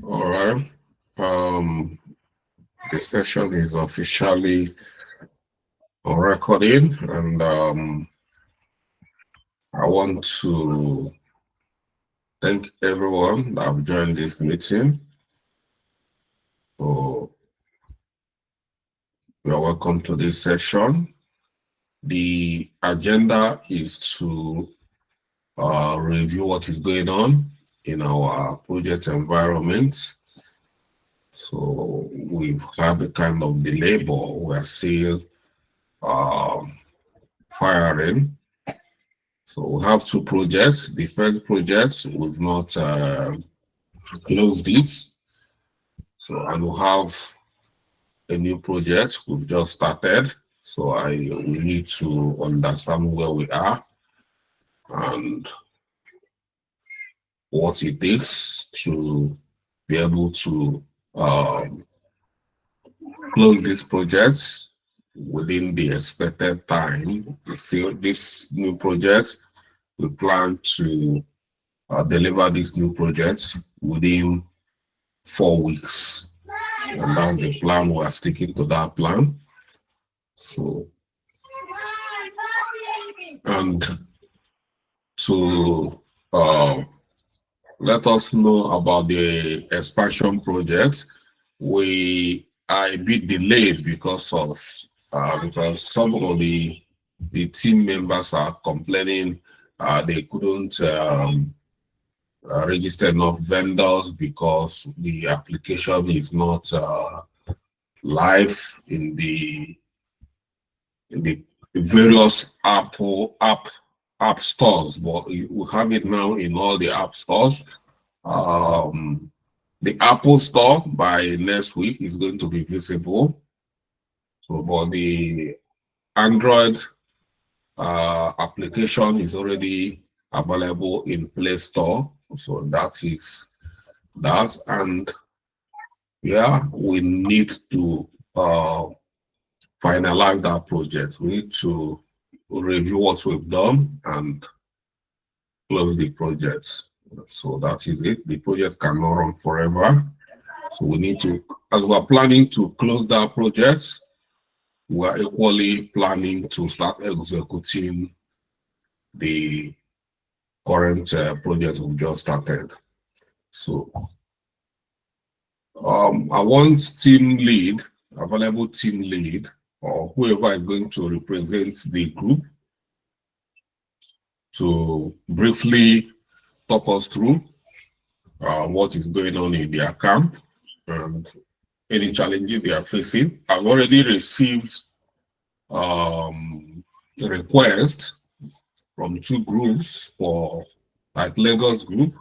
All right. Um, the session is officially on recording, and I want to thank everyone that have joined this meeting. So you are welcome to this session. The agenda is to review what is going on in our project environment. So we've had a kind of delay, but we're still firing. So we have two projects. The first project, we've not closed it. So, and we have a new project we've just started. So we need to understand where we are and what it takes to be able to close these projects within the expected time. So this new project, we plan to deliver this new project within 4 weeks. And that's the plan. We are sticking to that plan. So, and to let us know about the expansion project, we are a bit delayed because some of the team members are complaining they couldn't register enough vendors because the application is not live in the various app stores, but we have it now in all the app stores. The Apple Store by next week is going to be visible. So, but the Android application is already available in Play Store. So that is that. And yeah, we need to finalize that project. We need to review what we've done and close the project. So that is it. The project cannot run forever. So we need to, as we're planning to close that project, we're equally planning to start executing the current project we've just started. So I want team lead, available team lead, or whoever is going to represent the group to briefly talk us through what is going on in their camp and any challenges they are facing. I've already received a request from two groups for, like Lagos group,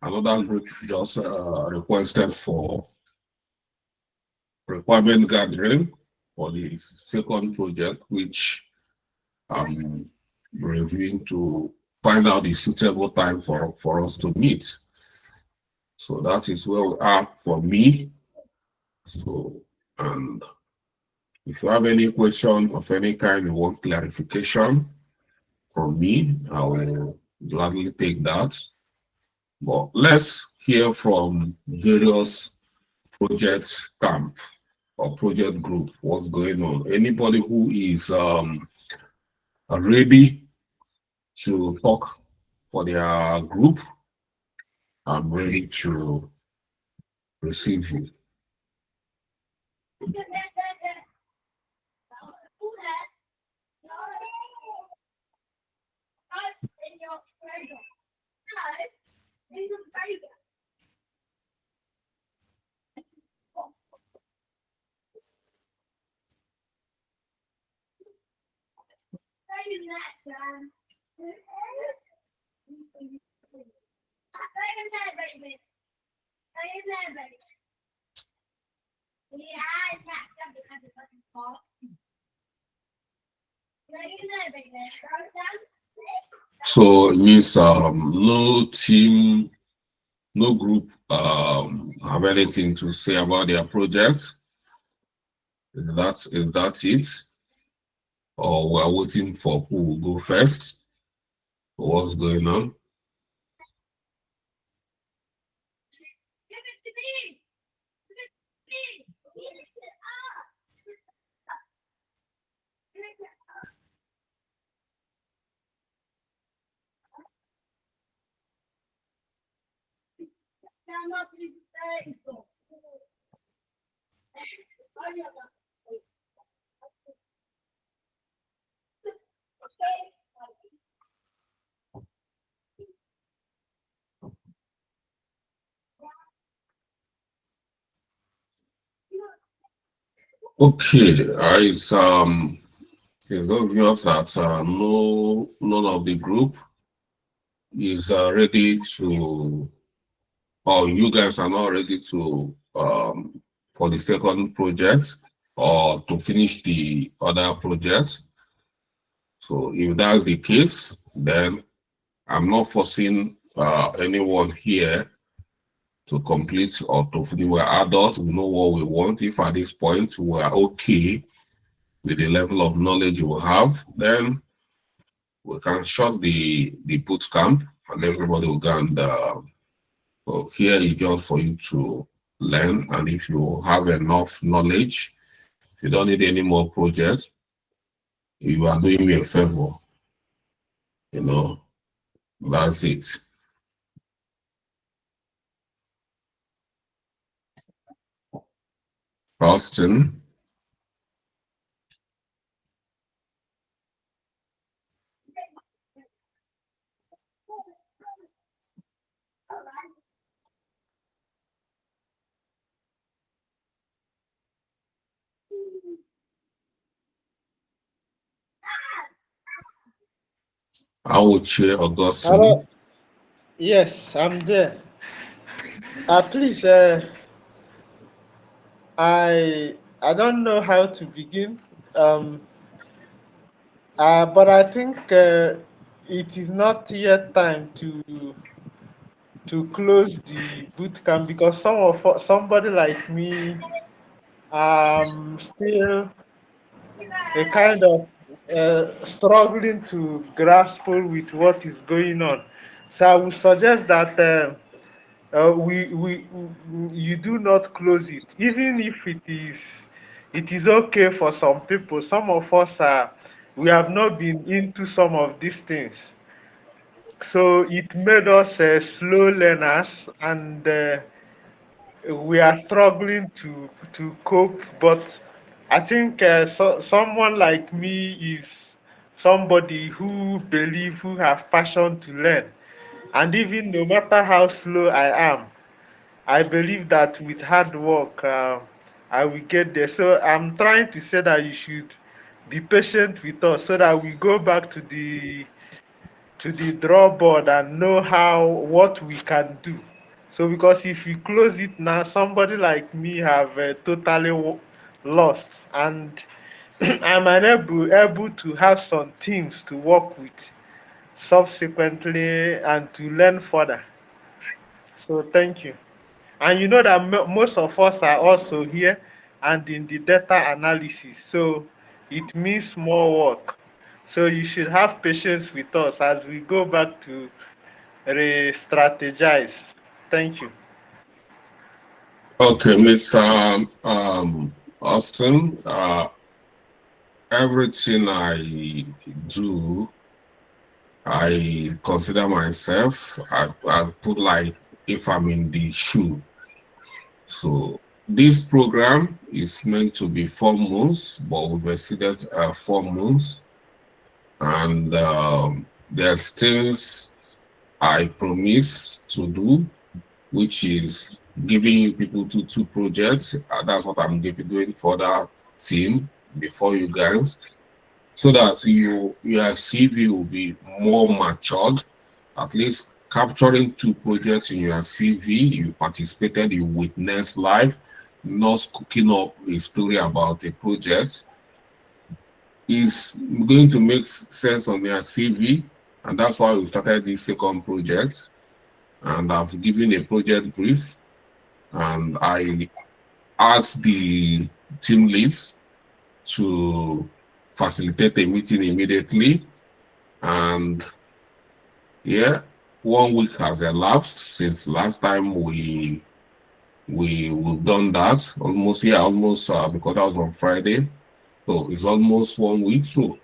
another group just requested for requirement gathering for the second project, which I'm reviewing to find out the suitable time for us to meet. So that is where we are for me. So, and if you have any question of any kind, you want clarification from me, I will gladly take that. But let's hear from various project camp or project group, what's going on. Anybody who is ready to talk for their group, I'm ready to receive you. So it means no team, no group have anything to say about their project. Is that it? Or we're waiting for who will go first? What's going on? Okay, it's obvious that none of the group is ready to, or you guys are not ready to for the second project or to finish the other project. So if that's the case, then I'm not forcing anyone here to complete or to finish. We're adults, we know what we want. If at this point we are okay with the level of knowledge you have, then we can shut the boot camp and everybody will go and so here is just for you to learn, and if you have enough knowledge, you don't need any more projects, you are doing me a favor, you know, that's it. Austin. I would share Augustine. Hello. Yes, I'm there. Please, I don't know how to begin. Um, but I think it is not yet time to close the boot camp because somebody like me, still a kind of struggling to grasp with what is going on. So I would suggest that. You do not close it even if it is okay for some people. Some of us are we have not been into some of these things, so it made us slow learners, and we are struggling to cope. But I think someone like me is somebody who have passion to learn, and even no matter how slow I am, I believe that with hard work, I will get there. So I'm trying to say that you should be patient with us so that we go back to the draw board and know how what we can do. So because if we close it now, somebody like me have totally lost, and I'm unable to have some things to work with subsequently and to learn further. So thank you. And you know that most of us are also here and in the data analysis. So it means more work. So you should have patience with us as we go back to re-strategize. Thank you. Okay, Mr. Austin, everything I do, I consider myself, I put like if I'm in the shoe. So this program is meant to be 4 months, but we've exceeded 4 months. And there's things I promise to do, which is giving you people to two projects. That's what I'm doing for that team before you guys, so that your CV will be more matured, at least capturing two projects in your CV. You participated, you witnessed live, not cooking up a story about a project is going to make sense on their CV. And that's why we started this second project. And I've given a project brief, and I asked the team leads to facilitate a meeting immediately. And yeah, 1 week has elapsed since last time we we've done that almost, yeah, almost, because that was on Friday. So it's almost 1 week. So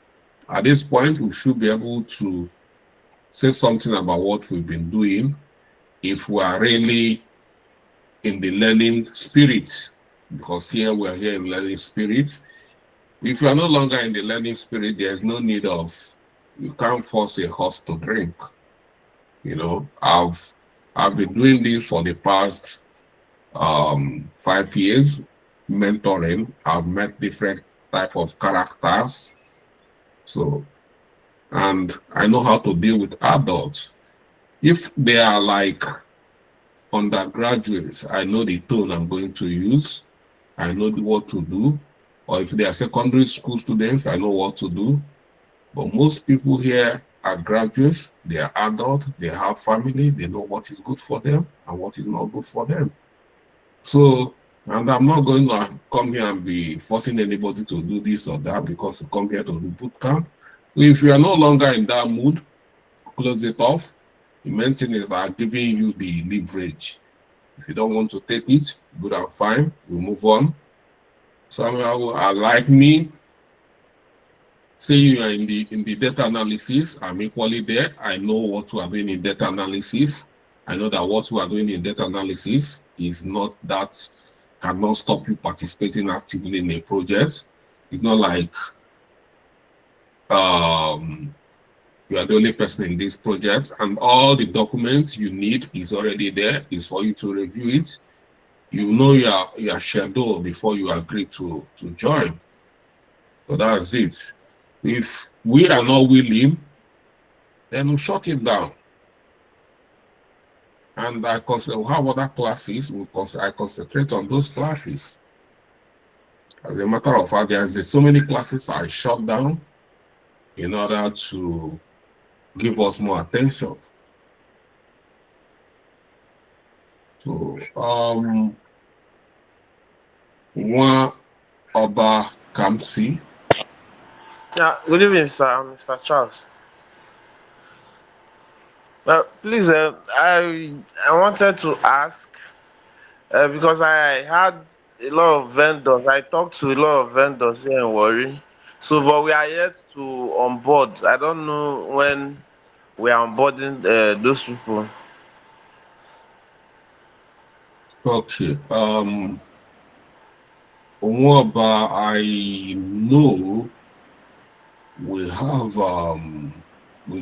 at this point, we should be able to say something about what we've been doing if we are really in the learning spirit, because here we are here in learning spirit. If you are no longer in the learning spirit, there's no need of, you can't force a horse to drink. You know, I've been doing this for the past 5 years, mentoring. I've met different type of characters. So, and I know how to deal with adults. If they are like undergraduates, I know the tone I'm going to use. I know what to do. Or if they are secondary school students, I know what to do. But most people here are graduates, they are adults, they have family, they know what is good for them and what is not good for them. So, and I'm not going to come here and be forcing anybody to do this or that because you come here to do boot camp. So if you are no longer in that mood, close it off. The main thing is that giving you the leverage. If you don't want to take it, good and fine, we move on. Somehow, like me, say you are in the data analysis, I'm equally there. I know what we are doing in data analysis. I know that what we are doing in data analysis is not that, cannot stop you participating actively in a project. It's not like you are the only person in this project and all the documents you need is already there, is for you to review it. You know your schedule before you agree to join. So that's it. If we are not willing, then we shut it down. And I have other classes. I concentrate on those classes. As a matter of fact, there's so many classes I shut down in order to give us more attention. So, one Oba Kamsi. Yeah, good evening, sir, Mr. Charles. Please, I wanted to ask because I had a lot of vendors. I talked to a lot of vendors here in Warri. So, but we are yet to onboard. I don't know when we are onboarding those people. Okay. Oba, I know we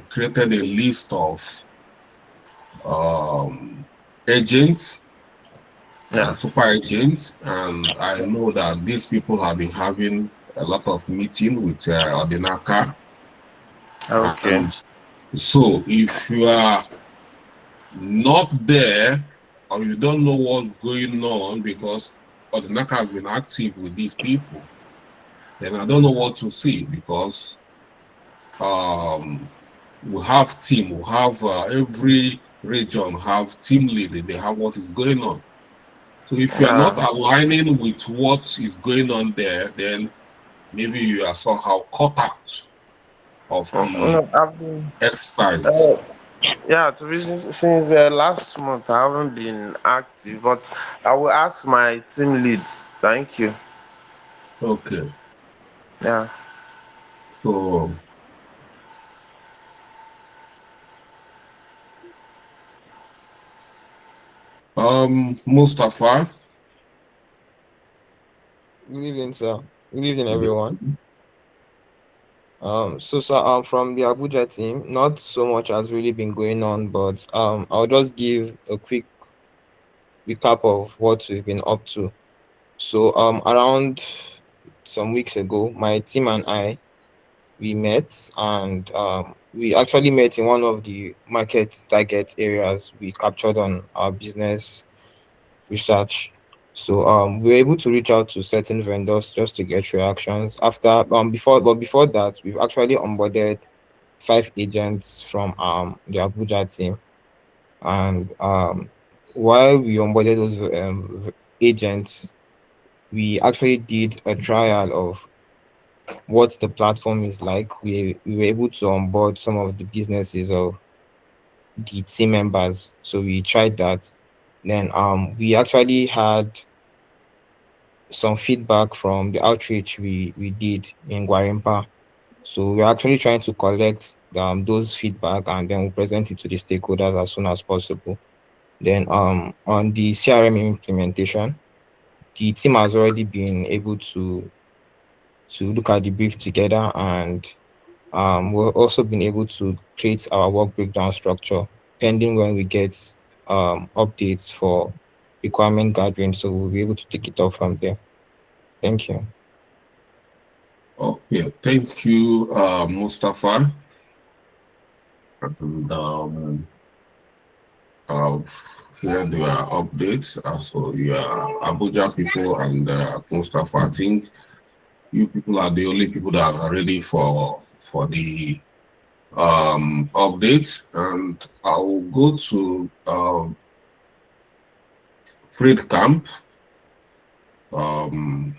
created a list of agents Yeah. and super agents, and I know that these people have been having a lot of meeting with Odinaka. Okay. And so if you are not there or you don't know what's going on because Odinaka has been active with these people, then I don't know what to say because we have team, we have every region have team lead, they have what is going on. So if you are not Yeah. aligning with what is going on there, then maybe you are somehow cut out of the No, I've been. exercise. Uh, yeah, to be since last month I haven't been active, but I will ask my team lead. Thank you. Okay. Yeah. So Mustafa. Good evening, sir. Good evening, everyone. So sir, from the Abuja team, not so much has really been going on, but I'll just give a quick recap of what we've been up to. So around some weeks ago, my team and I we met, and we actually met in one of the market target areas we captured on our business research. So we were able to reach out to certain vendors just to get reactions. Before that, we've actually onboarded 5 agents from the Abuja team, and while we onboarded those agents, we actually did a trial of what the platform is like. We were able to onboard some of the businesses of the team members, so we tried that. Then we actually had some feedback from the outreach we did in Guarimpa. So we're actually trying to collect those feedback, and then we'll present it to the stakeholders as soon as possible. Then on the CRM implementation, the team has already been able to look at the brief together, and we've also been able to create our work breakdown structure pending when we get updates for requirement gathering. So we'll be able to take it off from there. Thank you. Okay, thank you, Mustafa. And I've heard your updates as for your Abuja people and Mustafa. I think you people are the only people that are ready for the updates, and I will go to Fred Camp. Um,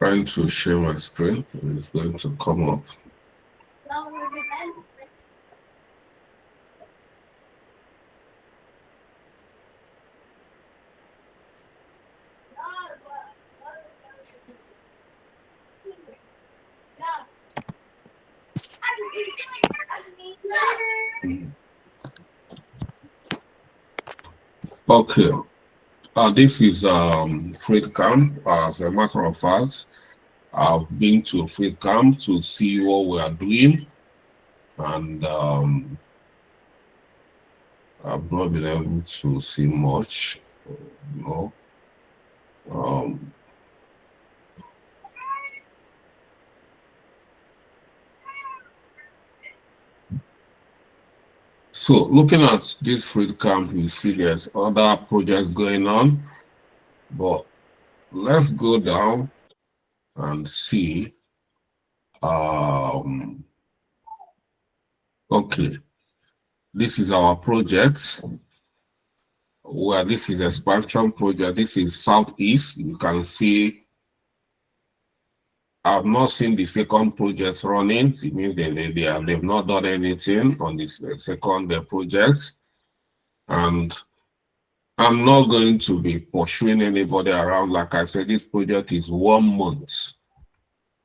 trying to share my screen. It's going to come up. Okay. This is Freight Camp. As a matter of fact, I've been to Freight Camp to see what we are doing, and I've not been able to see much. You know. So looking at this Freight Camp, you see there's other projects going on, but let's go down and see. Okay, this is our project. Well, this is expansion project. This is Southeast. You can see I've not seen the second project running. It means they've not done anything on this second project. And I'm not going to be pursuing anybody around. Like I said, this project is 1 month.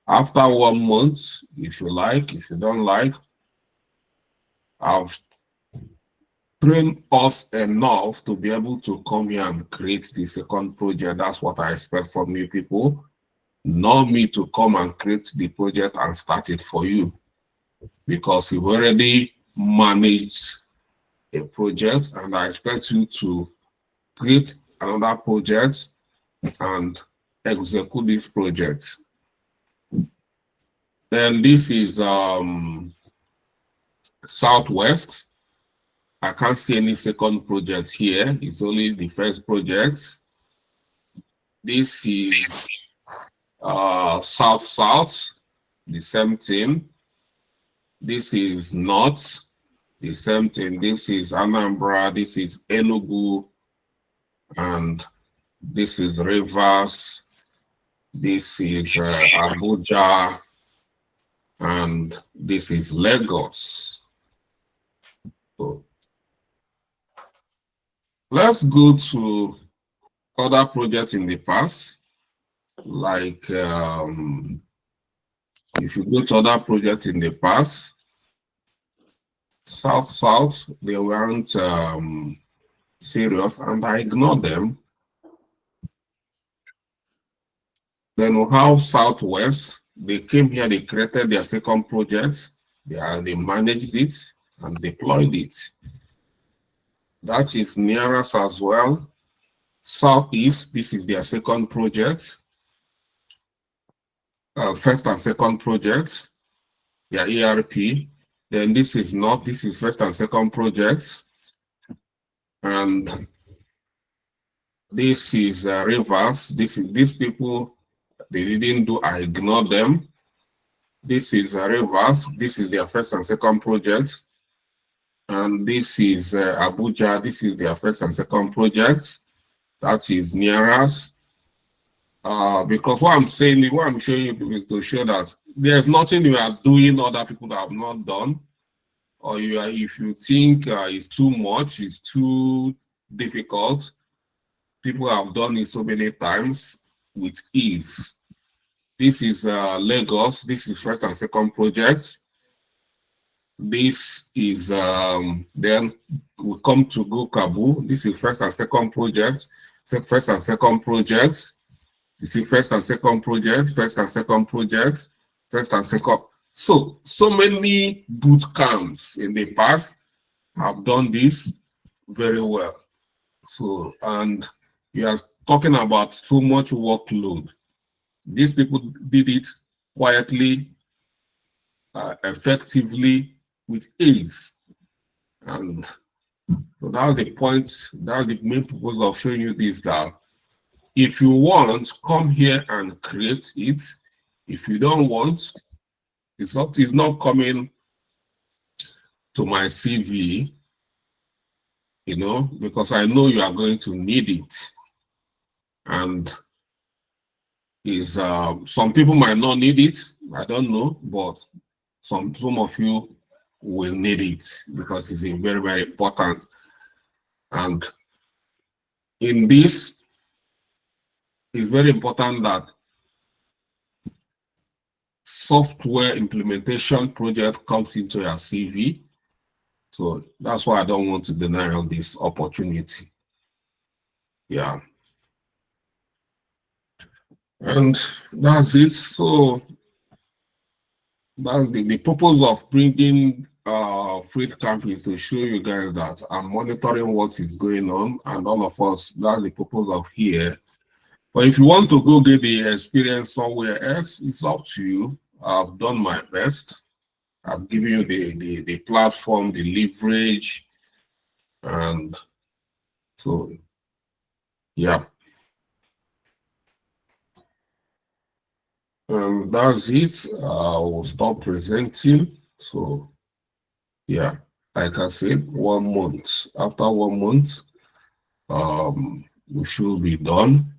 After 1 month, if you like, if you don't like, I've trained us enough to be able to come here and create the second project. That's what I expect from you people. Not me to come and create the project and start it for you, because you've already managed a project, and I expect you to create another project and execute this project. Then this is Southwest. I can't see any second project here. It's only the first project. This is South, the same thing. This is North, the same thing. This is Anambra, this is Enugu, and this is Rivers, this is Abuja, and this is Lagos. So let's go to other projects in the past. Like if you go to other projects in the past, South, they weren't serious, and I ignored them. Then we have Southwest. They came here, they created their second project, they managed it and deployed it. That is near us as well. Southeast, this is their second project. First and second projects, their ERP. Then this is not, this is first and second projects. And this is reverse. These people, they didn't do, I ignored them. This is reverse. This is their first and second project. And this is Abuja. This is their first and second project. That is near us. Because what I'm saying, what I'm showing you is to show that there's nothing you are doing other people have not done. Or you are, if you think it's too much, it's too difficult, people have done it so many times with ease. This is Lagos. This is first and second projects. This is, then we come to Go Kabu. This is first and second projects. So first and second projects. You see first and second projects, first and second projects, first and second. So many boot camps in the past have done this very well. So, and you are talking about too much workload. These people did it quietly, effectively, with ease. And so that's the point, that's the main purpose of showing you this, that if you want, come here and create it. If you don't want, it's not coming to my CV, you know, because I know you are going to need it. And is some people might not need it, I don't know, but some of you will need it because it's very, very important. And in this, it's very important that software implementation project comes into your CV. So that's why I don't want to deny on this opportunity. Yeah. And that's it. So that's the purpose of bringing Fruit Camp is to show you guys that I'm monitoring what is going on, and all of us, that's the purpose of here. But if you want to go get the experience somewhere else, it's up to you. I've done my best. I've given you the platform, the leverage, and so, yeah. That's it. I will stop presenting. So, yeah, like I said, 1 month. After 1 month, we should be done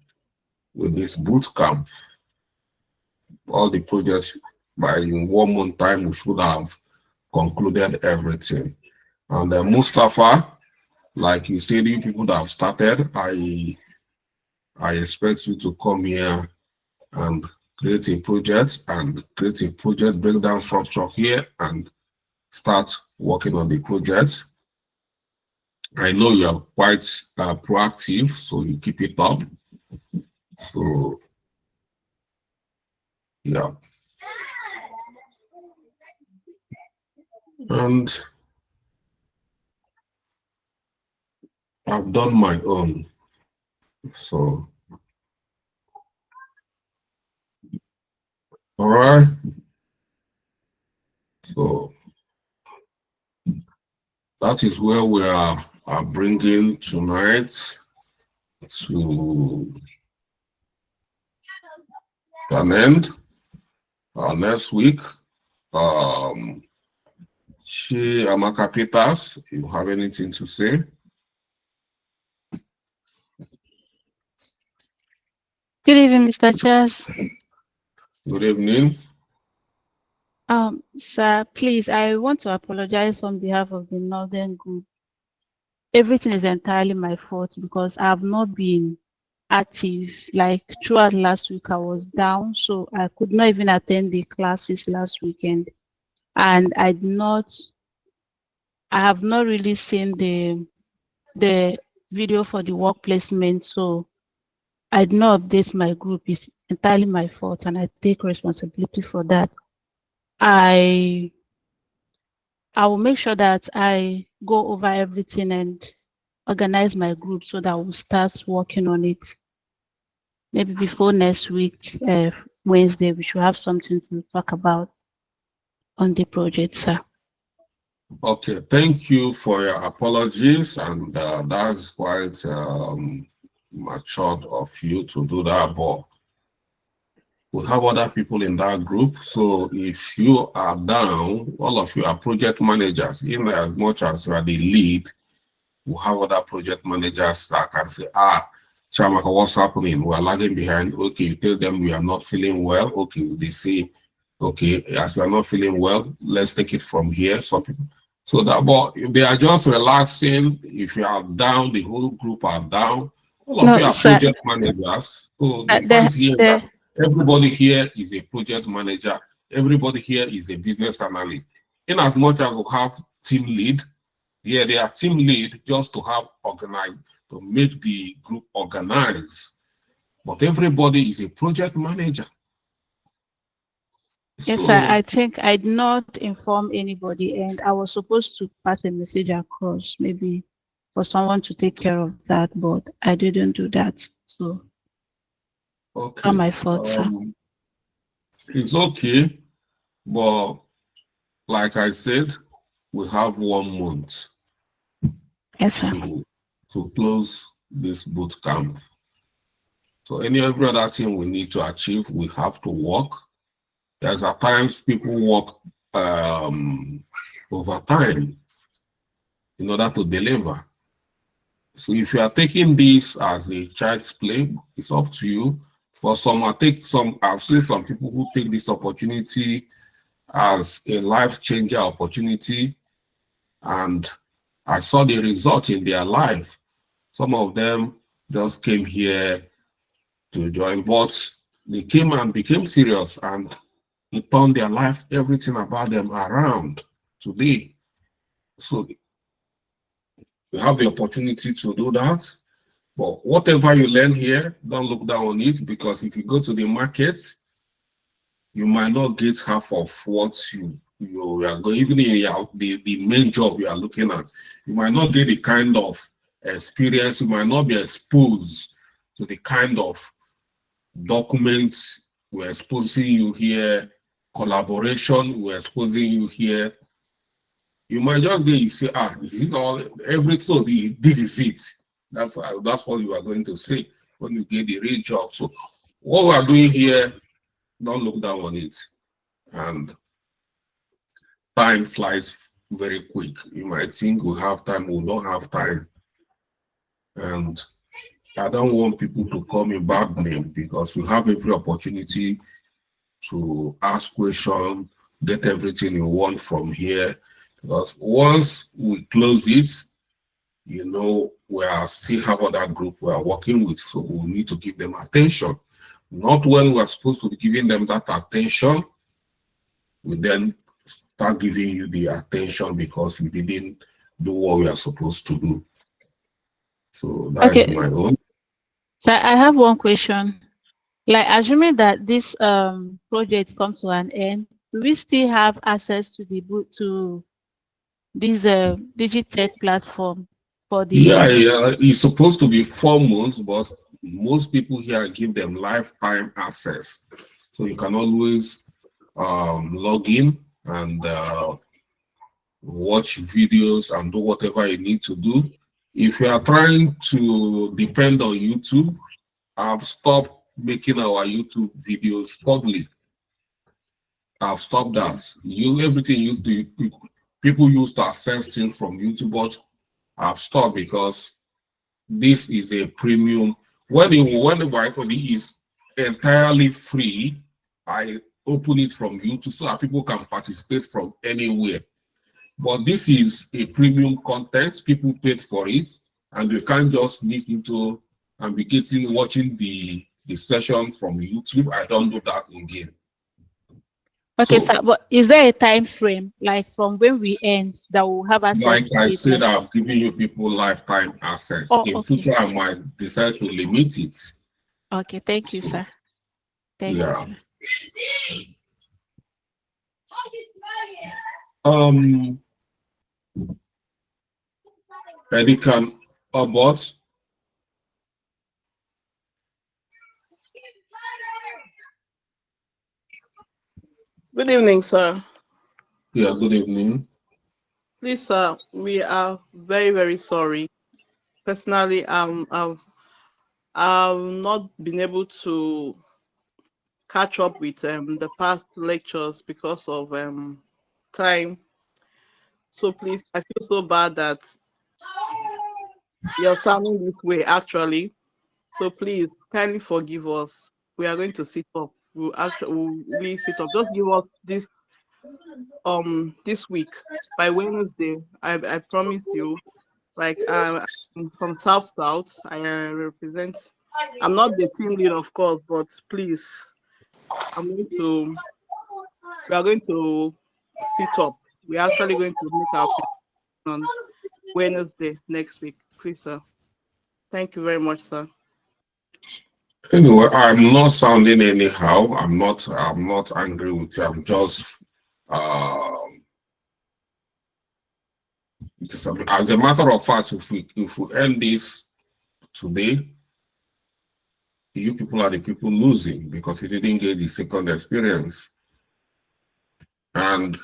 with this boot camp. All the projects by in 1 month time, we should have concluded everything. And Mustafa, like you said, you people that have started, I expect you to come here and create a project breakdown structure here and start working on the project. I know you are quite proactive, so you keep it up. So, yeah. And I've done my own. So, all right. So, that is where we are bringing tonight to an end. Next week, Amaka Peters, you have anything to say? Good evening, Mr. Chess. Good evening. Sir, please, I want to apologize on behalf of the Northern Group. Everything is entirely my fault because I have not been active. Like throughout last week, I was down, so I could not even attend the classes last weekend. And I have not really seen the video for the work placement, so I did not update my group. It's entirely my fault, and I take responsibility for that. I will make sure that I go over everything and organize my group so that we'll start working on it. Maybe before next week, Wednesday, we should have something to talk about on the project, sir. Okay, thank you for your apologies, and that's quite matured of you to do that, but we have other people in that group. So if you are down, all of you are project managers, in as much as you are the lead, we have other project managers that can say, Chamaka, what's happening? We are lagging behind. Okay, you tell them we are not feeling well. Okay, they say, okay, as we are not feeling well, let's take it from here. Some people, so that, but if they are just relaxing, if you are down, the whole group are down. All of No, you are sir. project managers. So the The point here is that the everybody here is a project manager. Everybody here is a business analyst. In as much as we have team lead, yeah, they are team lead just to have organized, to make the group organize. But everybody is a project manager. Yes, sir. So, I think I did not inform anybody, and I was supposed to pass a message across, maybe for someone to take care of that, but I didn't do that. So, not okay, my fault, sir. it's okay. But like I said, we have 1 month Yes, sir. to close this boot camp. So every other thing we need to achieve, we have to work. There's at times people work overtime in order to deliver. So if you are taking this as a child's play, it's up to you. But I've seen some people who take this opportunity as a life-changer opportunity, and I saw the result in their life. Some of them just came here to join, but they came and became serious, and it turned their life, everything about them around today. So you have the opportunity to do that. But whatever you learn here, don't look down on it, because if you go to the market, you might not get half of what you are going, even in the main job you are looking at. You might not get the kind of experience, you might not be exposed to the kind of documents we're exposing you here, collaboration we're exposing you here. You might just get, you say, this is all, so this is it. That's what you are going to say when you get the real job. So what we are doing here, don't look down on it. And time flies very quick. You might think we have time, we don't have time. And I don't want people to call me bad name, because we have every opportunity to ask questions, get everything you want from here. Because once we close it, we are still have other group we are working with, so we need to give them attention. Not when we are supposed to be giving them that attention, we then start giving you the attention because we didn't do what we are supposed to do. So that is Okay, my own. so I have one question. Like, assuming that this project comes to an end, do we still have access to to this Digitech platform for Yeah, the? it's supposed to be 4 months, but most people here give them lifetime access. So you can always log in and watch videos and do whatever you need to do. If you are trying to depend on YouTube, I've stopped making our YouTube videos public. I've stopped that. Everything people used to access things from YouTube, but I've stopped because this is a premium. When the Bible is entirely free, I open it from YouTube so that people can participate from anywhere. But this is a premium content. People paid for it, and you can't just sneak into and be watching the session from YouTube. I don't do that again. Okay, So, sir, but is there a time frame, like from when we end, that we'll have access like to I it? said, Like, I've given you people lifetime access. oh, In okay, future, I might decide to limit it. okay, thank you, So, sir. Thank you, yeah. sir. Um, Medical about. Good evening, sir. Yeah, good evening. Please, sir, we are very, very sorry. Personally, I've not been able to catch up with the past lectures because of time. So please, I feel so bad that you're sounding this way actually. So please kindly forgive us. We are going to sit up. We'll really sit up. Just give us this week by Wednesday. I promise you. Like I'm from South. I represent. I'm not the team lead, of course, but please, I'm going to. We are going to sit up. We're actually going to make our presentation on Wednesday next week. Please, sir. Thank you very much, sir. Anyway, I'm not sounding anyhow. I'm not angry with you. I'm just as a matter of fact, if we end this today, you people are the people losing because you didn't get the second experience. And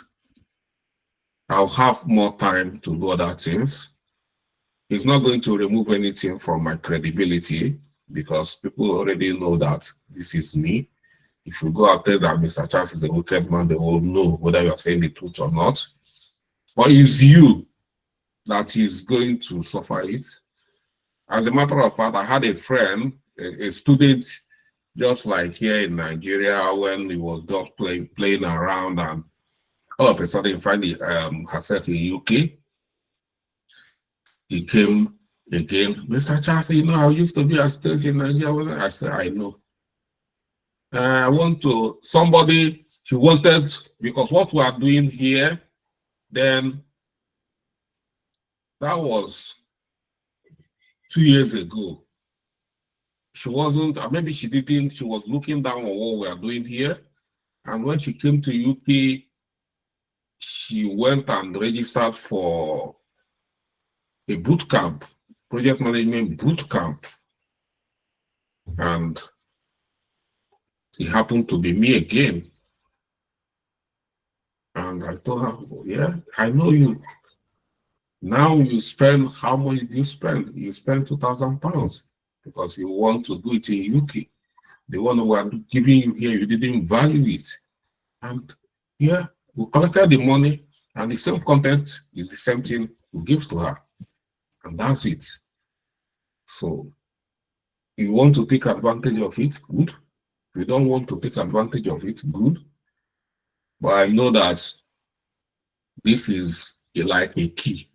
I'll have more time to do other things. It's not going to remove anything from my credibility because people already know that this is me. If you go out there that Mr. Charles is a wicked man, they will know whether you are saying the truth or not. But it's you that is going to suffer it. As a matter of fact, I had a friend, a student, just like here in Nigeria, when he was just playing around, and all of a sudden find herself in UK. He came again, Mr. Charles, you know, I used to be a student in Nigeria. I said, I know. I want to, somebody, she wanted, because what we are doing here, then that was 2 years ago. She wasn't, maybe she didn't, she was looking down on what we are doing here. And when she came to UK, she went and registered for a boot camp, project management boot camp. And it happened to be me again. And I told her, oh, yeah, I know you. Now you spend, how much do you spend? You spend £2,000 because you want to do it in UK. The one who are giving you here, you didn't value it. And yeah, we collected the money and the same content is the same thing we give to her. And that's it. So you want to take advantage of it, good. If you don't want to take advantage of it, good. But I know that this is like a key.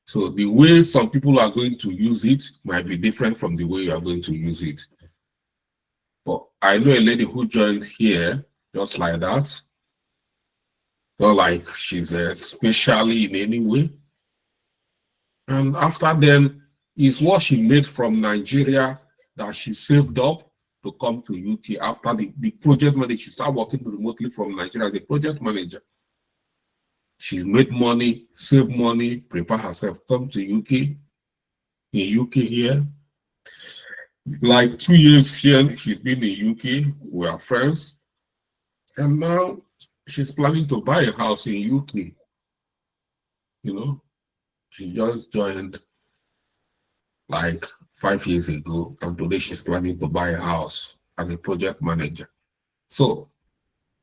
So the way some people are going to use it might be different from the way you are going to use it. But I know a lady who joined here just like that. Not like she's specially in any way. And after then, is what she made from Nigeria that she saved up to come to UK after the project manager. She started working remotely from Nigeria as a project manager. She's made money, saved money, prepare herself, come to UK, in UK here. Like 2 years here, she's been in UK, we are friends. And now she's planning to buy a house in UK. You know, she just joined like 5 years ago, and today she's planning to buy a house as a project manager. So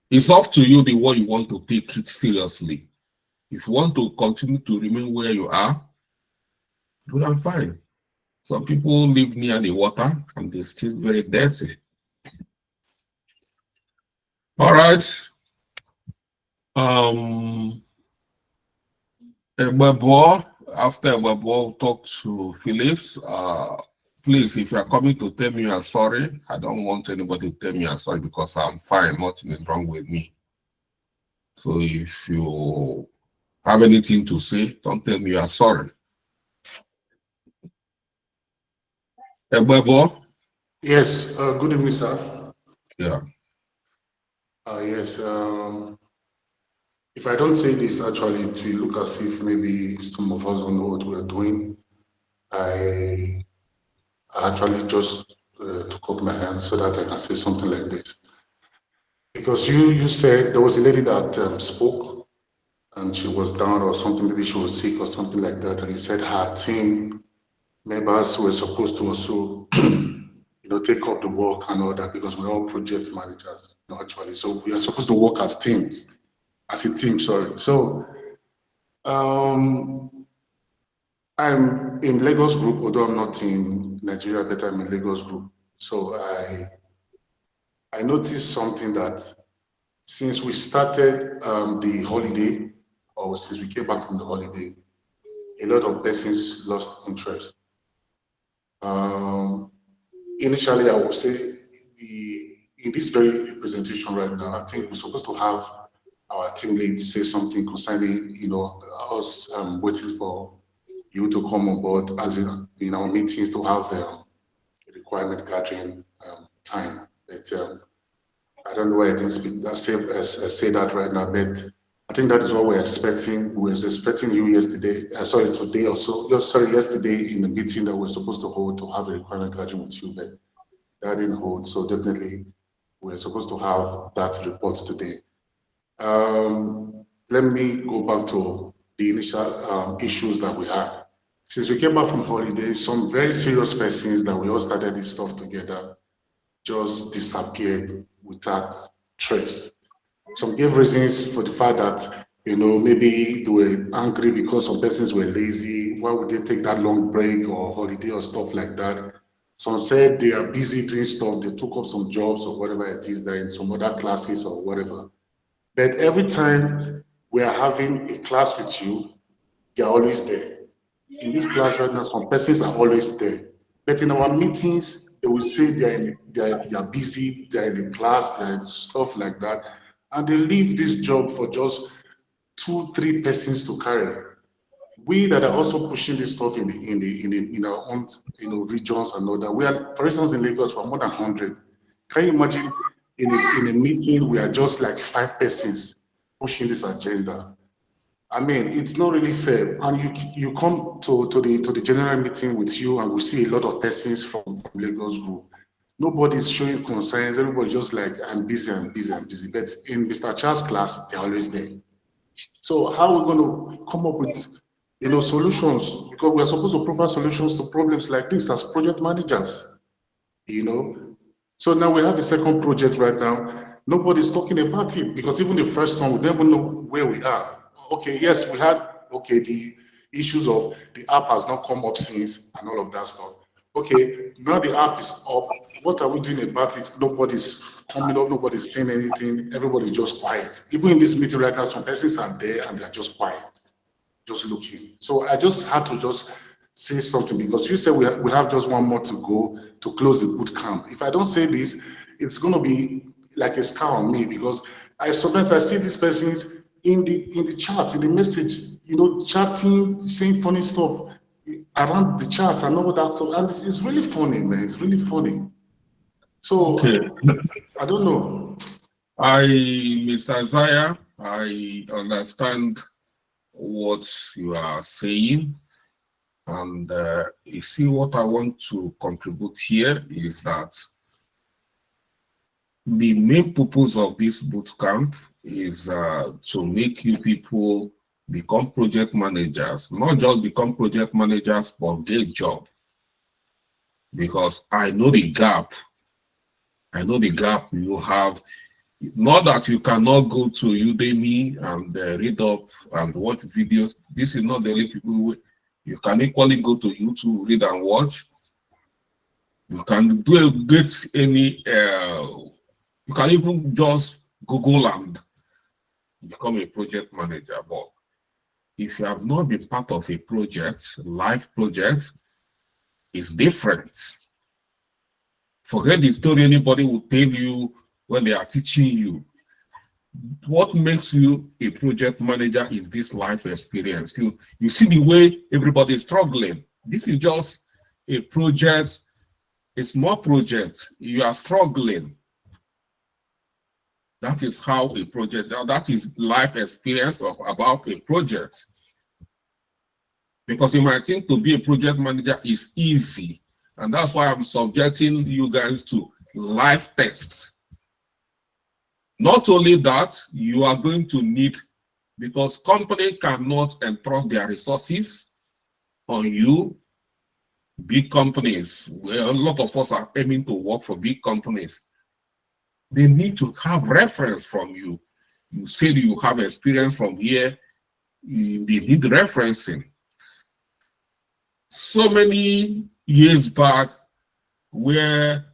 it's up to you the way you want to take it seriously. If you want to continue to remain where you are, good and fine. Some people live near the water and they're still very dirty. All right. Ebebo, after Ebebo talk to Phillips, please, if you are coming to tell me you are sorry, I don't want anybody to tell me you are sorry because I'm fine, nothing is wrong with me. So if you have anything to say, don't tell me you are sorry. Ebebo? Yes, good evening, sir. Yeah. Yes, if I don't say this, actually, it will look as if maybe some of us don't know what we're doing. I actually just took up my hand so that I can say something like this. Because you said there was a lady that spoke, and she was down or something, maybe she was sick or something like that, and he said her team members were supposed to also, take up the work and all that, because we're all project managers, actually. So we are supposed to work as teams, as a team, sorry. So I'm in Lagos Group, although I'm not in Nigeria, but I'm in Lagos Group. So I noticed something that since we started the holiday, or since we came back from the holiday, a lot of persons lost interest. Initially, I would say in this very presentation right now, I think we're supposed to have our team lead say something concerning, us waiting for you to come on board as in our meetings to have requirement gathering time. But I don't know why I didn't speak that, say that right now, but I think that is what we're expecting. We were expecting you yesterday, today or so. Yesterday in the meeting that we're supposed to hold to have a requirement gathering with you, but that didn't hold. So definitely we're supposed to have that report today. Let me go back to the initial issues that we had. Since we came back from holiday, some very serious persons that we all started this stuff together just disappeared without trace. Some gave reasons for the fact that, maybe they were angry because some persons were lazy. Why would they take that long break or holiday or stuff like that? Some said they are busy doing stuff. They took up some jobs or whatever it is, they're in some other classes or whatever. But every time we are having a class with you, they are always there. In this class right now, some persons are always there. But in our meetings, they will say they are busy, they're in the class, they're in stuff like that. And they leave this job for just 2-3 persons to carry. We that are also pushing this stuff in our own regions and all that. We are, for instance, in Lagos, we're more than 100. Can you imagine in a meeting we are just like 5 persons pushing this agenda? I mean, it's not really fair. And you come to the general meeting with you, and we see a lot of persons from Lagos Group. Nobody's showing concerns. Everybody's just like, I'm busy, I'm busy, I'm busy. But in Mr. Charles' class, they're always there. So how are we going to come up with solutions? Because we're supposed to provide solutions to problems like this as project managers. So now we have a second project right now. Nobody's talking about it, because even the first one, we never know where we are. Okay, yes, we had the issues of the app has not come up since and all of that stuff. Okay, now the app is up. What are we doing about it? Nobody's coming up, nobody's saying anything, everybody's just quiet. Even in this meeting right now, some persons are there and they're just quiet, just looking. So I just had to just say something, because you said we have just one more to go to close the boot camp. If I don't say this, it's going to be like a scar on me, because sometimes I see these persons in the chat, in the message, chatting, saying funny stuff around the chat and all that. So, and it's really funny, man. It's really funny. So Okay. I don't know. Mr. Isaiah, I understand what you are saying. And you see, what I want to contribute here is that the main purpose of this bootcamp is to make you people become project managers, not just become project managers, but get job. Because I know the gap. I know the gap you have. Not that you cannot go to Udemy and read up and watch videos. This is not the only people who, you can equally go to YouTube, read and watch. You can get any, you can even just Google and become a project manager. But if you have not been part of a project, live project, it's different. Forget the story anybody will tell you when they are teaching you. What makes you a project manager is this life experience. You see the way everybody is struggling. This is just a project, a small project. You are struggling. That is how a project, that is life experience about a project. Because you might think to be a project manager is easy. And that's why I'm subjecting you guys to live tests. Not only that, you are going to need because company cannot entrust their resources on you. Big companies, where a lot of us are aiming to work for big companies, they need to have reference from you. You said you have experience from here, they need referencing. So many years back, where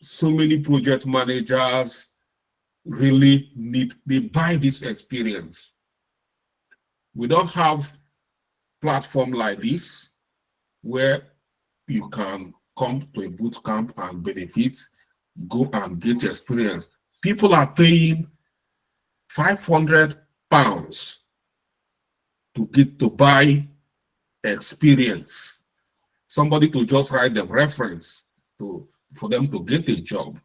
so many project managers really they buy this experience. We don't have platform like this where you can come to a boot camp and benefit, go and get experience. People are paying £500 to buy experience. Somebody to just write them reference for them to get a job.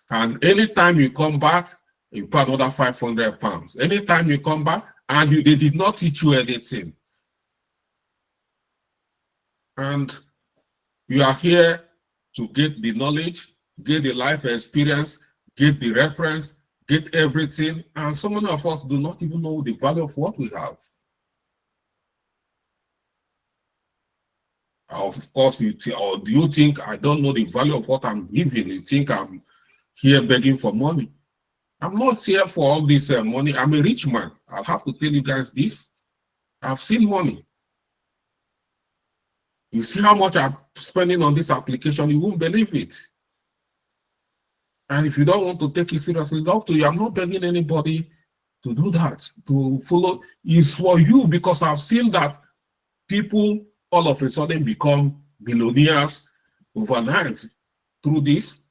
And anytime you come back, you pay another £500. Anytime you come back, and they did not teach you anything. And you are here to get the knowledge, get the life experience, get the reference, get everything. And so many of us do not even know the value of what we have. Of course, or do you think I don't know the value of what I'm giving? You think I'm here begging for money? I'm not here for all this money. I'm a rich man. I'll have to tell you guys this. I've seen money. You see how much I'm spending on this application, you won't believe it. And if you don't want to take it seriously, up to you. I'm not begging anybody to do that, to follow. It's for you, because I've seen that people all of a sudden become millionaires overnight through this.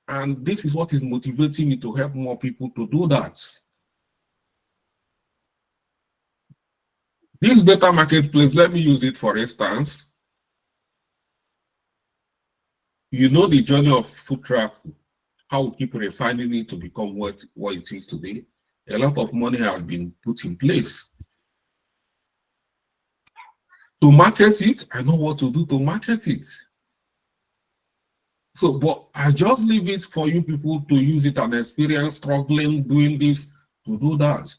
And this is what is motivating me to help more people to do that. This BetaMarketplace, let me use it for instance. You know the journey of food truck, how we keep refining it to become what it is today. A lot of money has been put in place. To market it, I know what to do to market it. So, but I just leave it for you people to use it and experience struggling, doing this, to do that.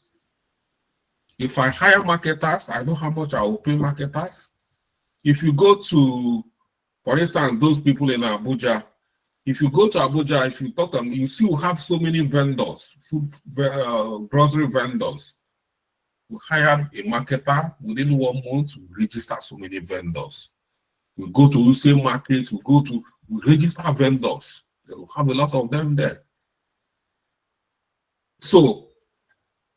If I hire marketers, I know how much I will pay marketers. If you go to, for instance, those people in Abuja, if you go to Abuja, if you talk to them, you see we have so many vendors, grocery vendors. We hire a marketer, within 1 month, we register so many vendors. We go to the same market, we register vendors. We have a lot of them there. So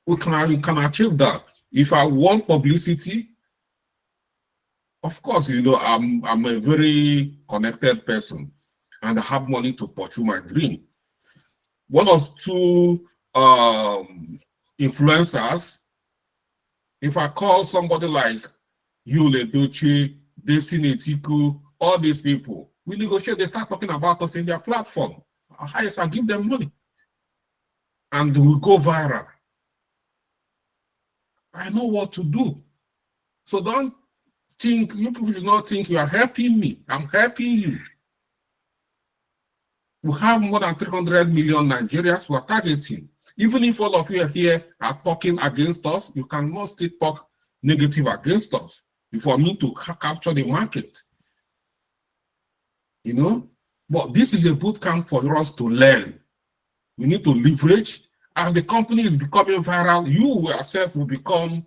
we can achieve that. If I want publicity, of course, you know, I'm a very connected person and I have money to pursue my dream. One or two influencers, if I call somebody like Yule Doche, Destiny Tiku, all these people, we negotiate, they start talking about us in their platform. Highest, I give them money. And we go viral. I know what to do. So don't think, you people should not think you are helping me. I'm helping you. We have more than 300 million Nigerians who are targeting. Even if all of you here are talking against us, you cannot still talk negative against us for me to capture the market. You know? But this is a boot camp for us to learn. We need to leverage. As the company is becoming viral, you yourself will become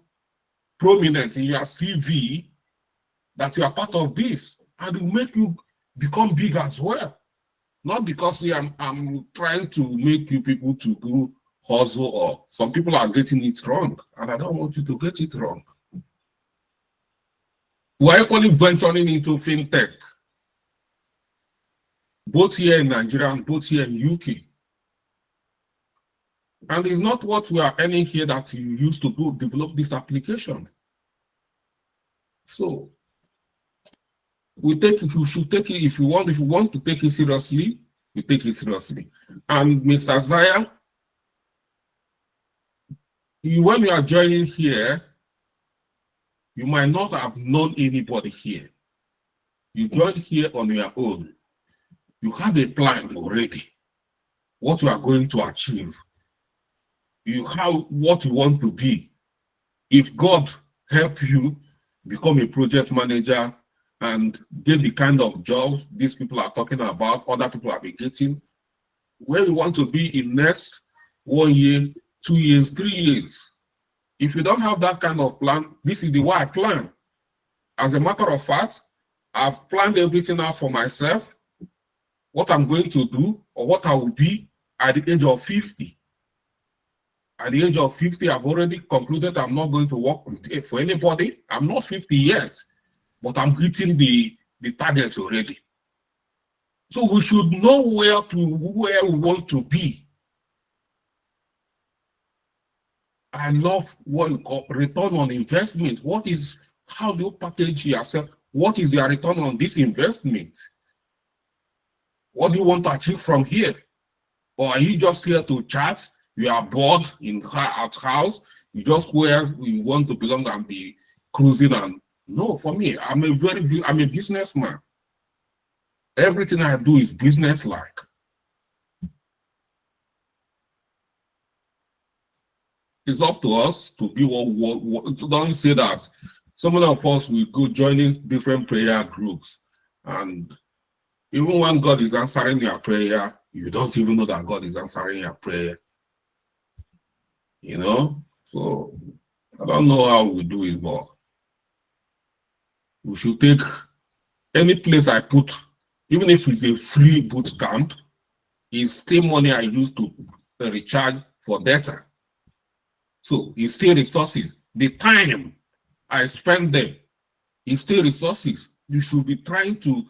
prominent in your CV that you are part of this, and it will make you become big as well. Not because I'm trying to make you people to go hustle, or some people are getting it wrong, and I don't want you to get it wrong. We're equally venturing into fintech, both here in Nigeria and both here in UK. And it's not what we are earning here that you used to develop this application. So we take it, you should take it if you want to take it seriously, you take it seriously. And Mr. Zaya, when you are joining here, you might not have known anybody here. You joined here on your own. You have a plan already, what you are going to achieve. you have what you want to be. If God help you become a project manager and get the kind of jobs these people are talking about, other people have been getting, where you want to be in next 1 year, 2 years, 3 years. If you don't have that kind of plan, this is the way I plan. As a matter of fact, I've planned everything out for myself, what I'm going to do or what I will be at the age of 50. At the age of 50, I've already concluded I'm not going to work for anybody. I'm not 50 yet, but I'm hitting the target already. So we should know where we want to be. I love what you call return on investment. How do you package yourself? What is your return on this investment? What do you want to achieve from here? Or are you just here to chat? You are bored at house. You just where you want to belong and be cruising. And no, for me, I'm a businessman. Everything I do is business-like. It's up to us to be what don't say that some of us will go joining different prayer groups. And even when God is answering your prayer, you don't even know that God is answering your prayer. You know? So I don't know how we do it, but we should take any place I put, even if it's a free boot camp, it's still money I use to recharge for data. So it's still resources. The time I spend there is still resources. You should be trying to,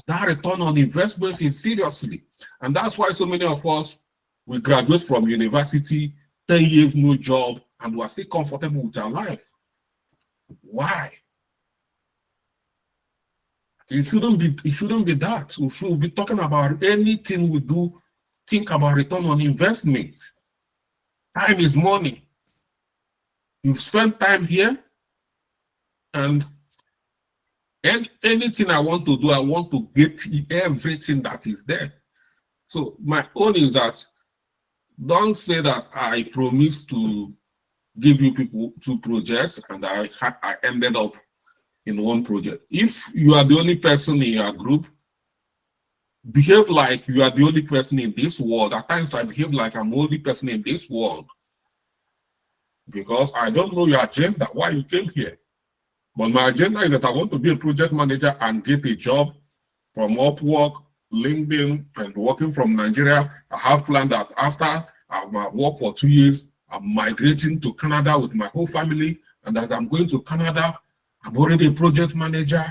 that return on investment is seriously. And that's why so many of us, we graduate from university, 10 years, no job, and we are still comfortable with our life. Why? It shouldn't be that. We should be talking about anything we do, think about return on investment. Time is money. You've spent time here, and anything I want to do, I want to get everything that is there. So my own is that don't say that I promised to give you people 2 projects and I ended up in 1 project. If you are the only person in your group, behave like you are the only person in this world. At times I behave like I'm the only person in this world because I don't know your agenda, why you came here. But my agenda is that I want to be a project manager and get a job from Upwork, LinkedIn, and working from Nigeria. I have planned that after I've worked for 2 years, I'm migrating to Canada with my whole family. And as I'm going to Canada, I'm already a project manager.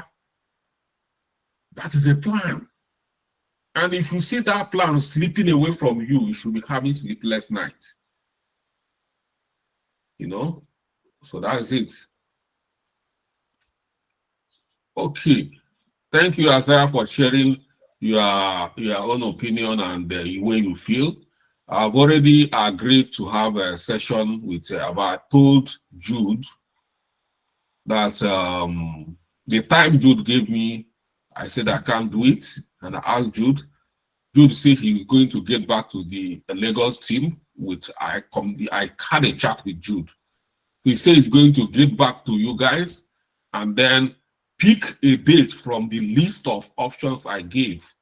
That is a plan. And if you see that plan slipping away from you, you should be having sleepless nights. You know? So that's it. Okay. Thank you, Isaiah, for sharing your own opinion and the way you feel. I've already agreed to have a session with, I told Jude that the time Jude gave me, I said I can't do it. And I asked Jude. Jude said he's going to get back to the Lagos team. I had a chat with Jude. He said he's going to get back to you guys and then pick a date from the list of options I gave.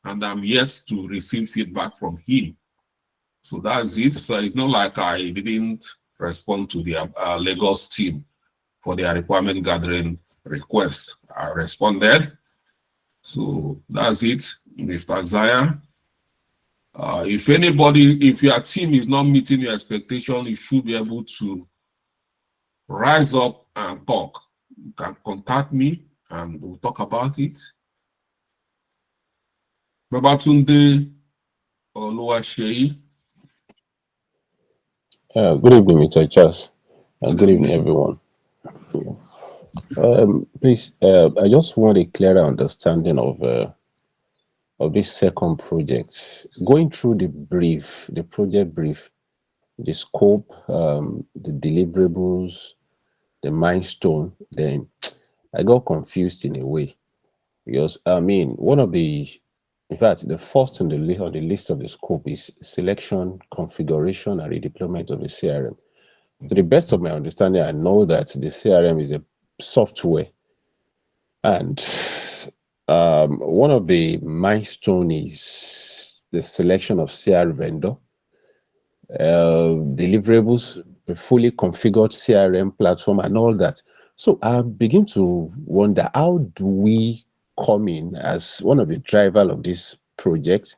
And I'm yet to receive feedback from him. So that's it. So it's not like I didn't respond to the Lagos team for their requirement gathering request. I responded. So that's it, Mr. Zaya. If your team is not meeting your expectation, you should be able to rise up and talk. You can contact me and we'll talk about it. Babatunde Oluwaseyi. Good evening, Mr. Charles. Good evening, everyone. Please, I just want a clearer understanding of this second project. Going through the project brief, the scope, the deliverables, the milestone, then I got confused in a way because I mean, one of the In fact, the first on the list of the scope is selection, configuration, and redeployment of a CRM. To the best of my understanding, I know that the CRM is a software, and one of the milestones is the selection of CRM vendor, deliverables, a fully configured CRM platform, and all that. So I begin to wonder, how do we come in as one of the drivers of this project?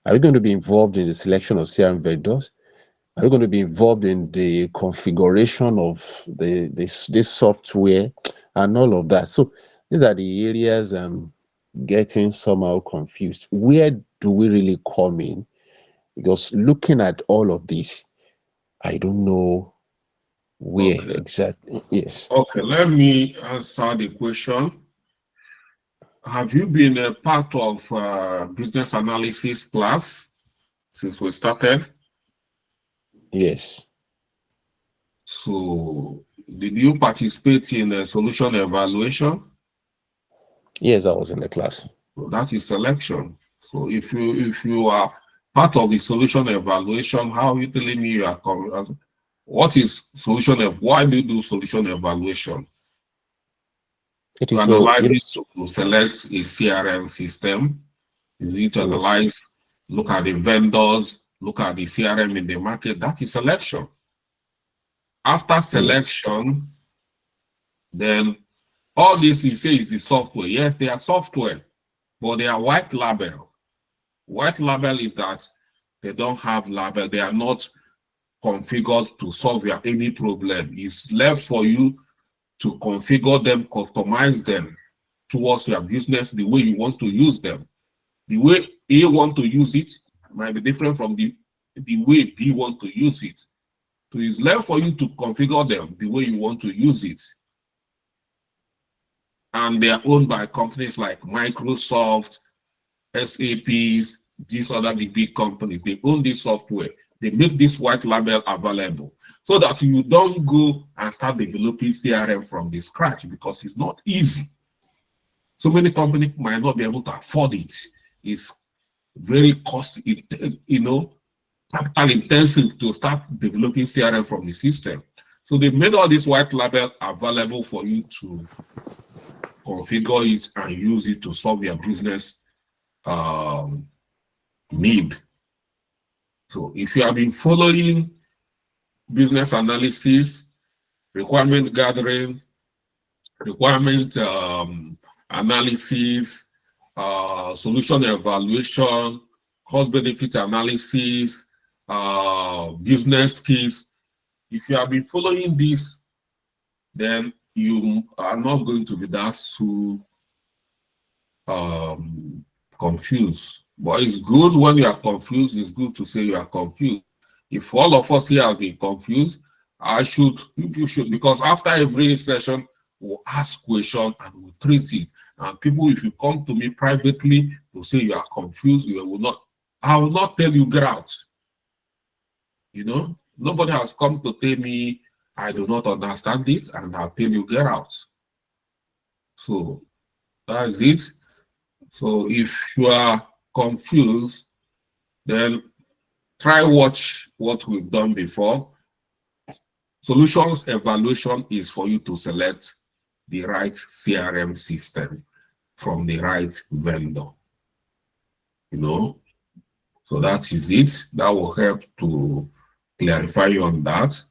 Are we going to be involved in the selection of CRM vendors? Are we going to be involved in the configuration of this software and all of that? So these are the areas I'm getting somehow confused. Where do we really come in? Because looking at all of this, I don't know where Okay. exactly. Yes. Okay, let me answer the question. Have you been a part of business analysis class since we started? Yes. So, did you participate in a solution evaluation? Yes, I was in the class. So that is selection. So, if you are part of the solution evaluation, how are you telling me you are? What is solution? Why do you do solution evaluation? It To is so, analyze it, yes. to select a CRM system. You need to Yes. analyze, look at the vendors, look at the CRM in the market. That is selection. After selection, then all this you say is the software. Yes, they are software, but they are white label. White label is that they don't have label. They are not configured to solve your any problem. It's left for you to configure them, customize them towards your business the way you want to use them. The way A want to use it might be different from the way B want to use it. So it's left for you to configure them the way you want to use it. And they are owned by companies like Microsoft, SAPs, these other big companies. They own this software. They make this white label available so that you don't go and start developing CRM from the scratch, because it's not easy. So many companies might not be able to afford it. It's very costly, capital intensive to start developing CRM from the system. So they made all this white label available for you to configure it and use it to solve your business need. So if you have been following business analysis, requirement gathering, requirement analysis, solution evaluation, cost benefit analysis, business case, if you have been following this, then you are not going to be that so confused. But it's good when you are confused. It's good to say you are confused. If all of us here have been confused, you should, because after every session, we'll ask questions and we'll treat it. And people, if you come to me privately to say you are confused, I will not tell you get out. Nobody has come to tell me I do not understand it, and I'll tell you get out. So that's it. So if you are confused, then try watch what we've done before. Solutions evaluation is for you to select the right CRM system from the right vendor. So that is it. That will help to clarify you on that.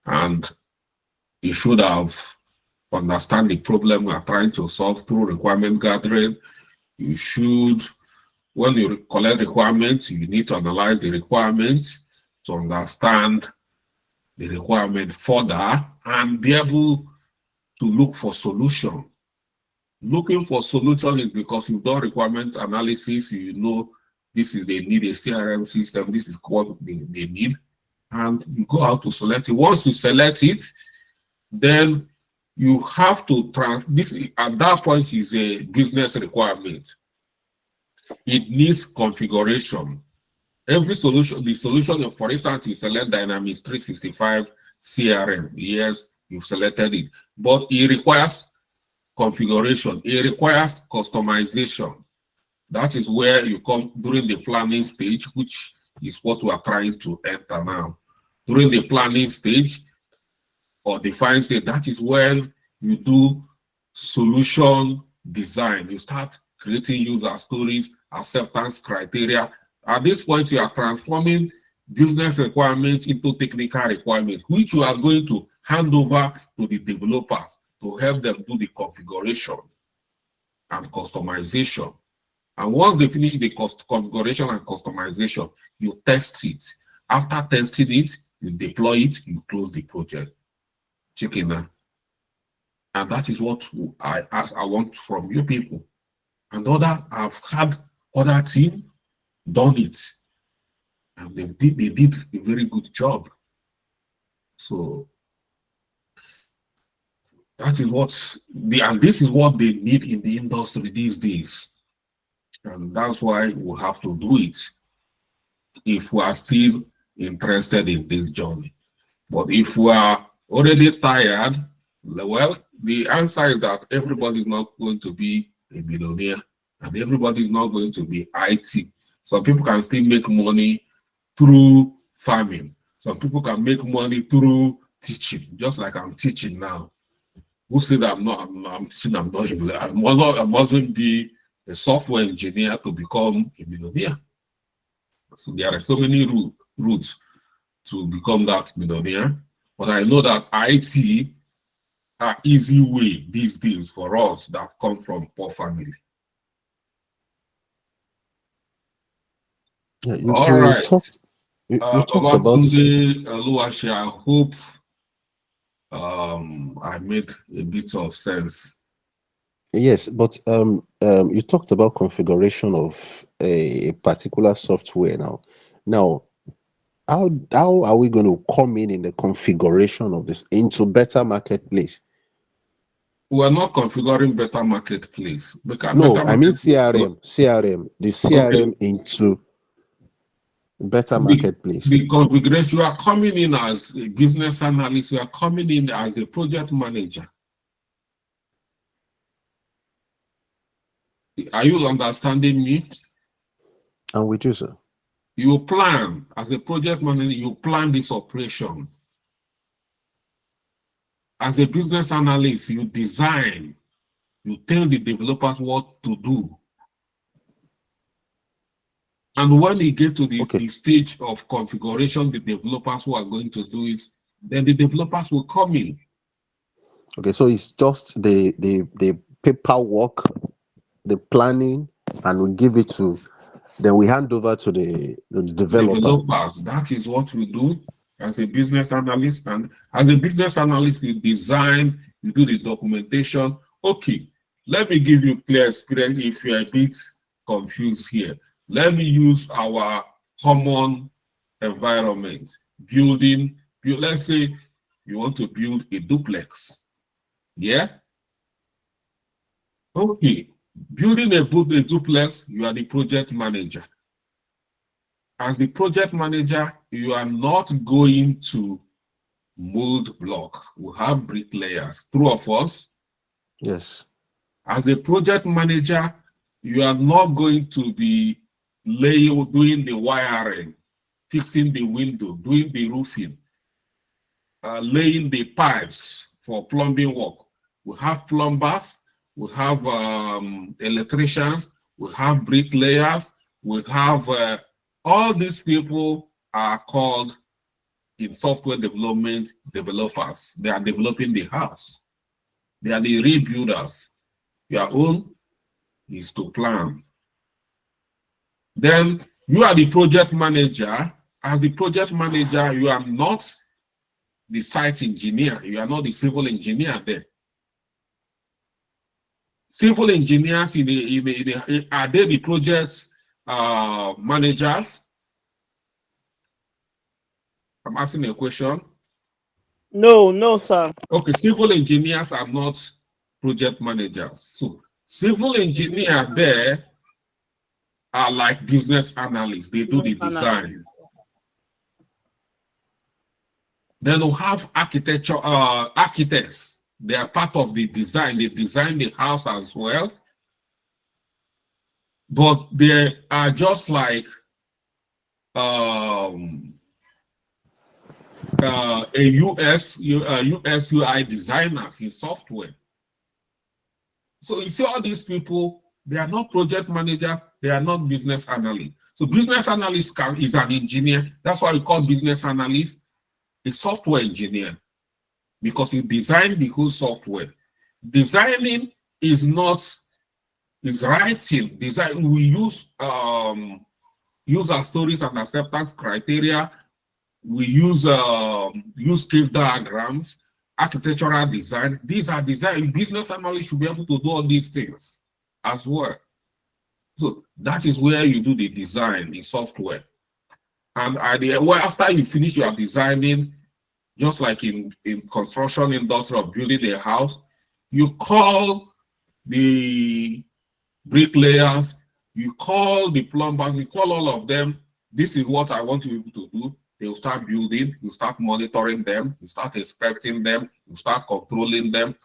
And you should have understand the problem we are trying to solve through requirement gathering. You should, when you collect requirements, you need to analyze the requirements to understand the requirement further and be able to look for solution. Looking for solution is because you've done requirement analysis, you know this is they need a CRM system, this is what they need, and you go out to select it. Once you select it, then you have to this at that point is a business requirement. It needs configuration. Every solution, the solution, for instance, you select Dynamics 365 CRM. Yes, you've selected it, but it requires configuration. It requires customization. That is where you come during the planning stage, which is what we are trying to enter now. During the planning stage or define stage, that is when you do solution design. You start creating user stories, acceptance criteria. At this point, you are transforming business requirements into technical requirements, which you are going to hand over to the developers to help them do the configuration and customization. And once they finish the configuration and customization, you test it. After testing it, you deploy it, you close the project. Check it now. And that is what I want from you people. And I've had other team done it. And they did a very good job. So that is and this is what they need in the industry these days. And that's why we have to do it if we are still interested in this journey. But if we are already tired, well, the answer is that everybody is not going to be a billionaire and everybody is not going to be IT. Some people can still make money through farming. Some people can make money through teaching, just like I'm teaching now. Who said I'm teaching, I mustn't be a software engineer to become a millionaire. So there are so many routes to become that millionaire. But I know that IT are easy way these days for us that come from poor family. Yeah, You talked about Luashi, I hope I made a bit of sense. Yes, but you talked about configuration of a particular software now. Now, how are we going to come in the configuration of this into BetaMarketplace? We are not configuring BetaMarketplace. No, I mean CRM, the CRM into BetaMarketplace. The configuration, you are coming in as a business analyst, you are coming in as a project manager. Are you understanding me? I'm with you, sir. You plan, as a project manager, you plan this operation. As a business analyst, you design, you tell the developers what to do. And when you get to the stage of configuration, the developers who are going to do it, then the developers will come in. Okay, so it's just the paperwork, the planning, and we give it to, then we hand over to the developers. That is what we do as a business analyst. And as a business analyst, you design, you do the documentation. Okay, let me give you clear experience if you're a bit confused here. Let me use our common environment. Let's say you want to build a duplex. Yeah? Okay. Building a duplex, you are the project manager. As the project manager, you are not going to mold block. We have bricklayers, true of us? Yes. As a project manager, you are not going to be doing the wiring, fixing the window, doing the roofing, laying the pipes for plumbing work. We have plumbers, we have electricians, we have bricklayers, we have all these people are called in software development developers. They are developing the house. They are the rebuilders. Your own is to plan. Then you are the project manager. As the project manager, you are not the site engineer. You are not the civil engineer there. Civil engineers are they the project managers? I'm asking a question. No, sir. Okay, civil engineers are not project managers. So civil engineer there are like business analysts. They do the design. Then we have architects. They are part of the design. They design the house as well. but they are just like a US UI designers in software. So you see all these people, they are not project managers, they are not business analysts. So business analyst is an engineer. That's why we call business analyst a software engineer, because he designed the whole software. Designing is not, is writing. Design, we use user stories and acceptance criteria. We use use case diagrams, architectural design. These are design. Business analysts should be able to do all these things as well. So that is where you do the design in software. And after you finish your designing, just like in construction industry of building a house, you call the bricklayers, you call the plumbers, you call all of them. This is what I want you to do. They'll start building, you start monitoring them, you start inspecting them, you start controlling them.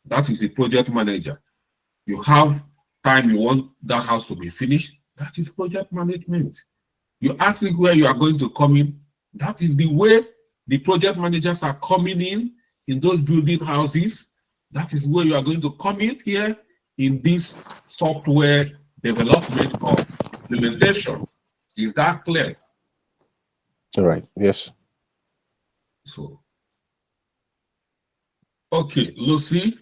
That is the project manager. You have time you want that house to be finished. That is project management. You ask me where you are going to come in. That is the way the project managers are coming in those building houses. That is where you are going to come in here in this software development or implementation. Is that clear? All right. Yes. So, okay, Lucy.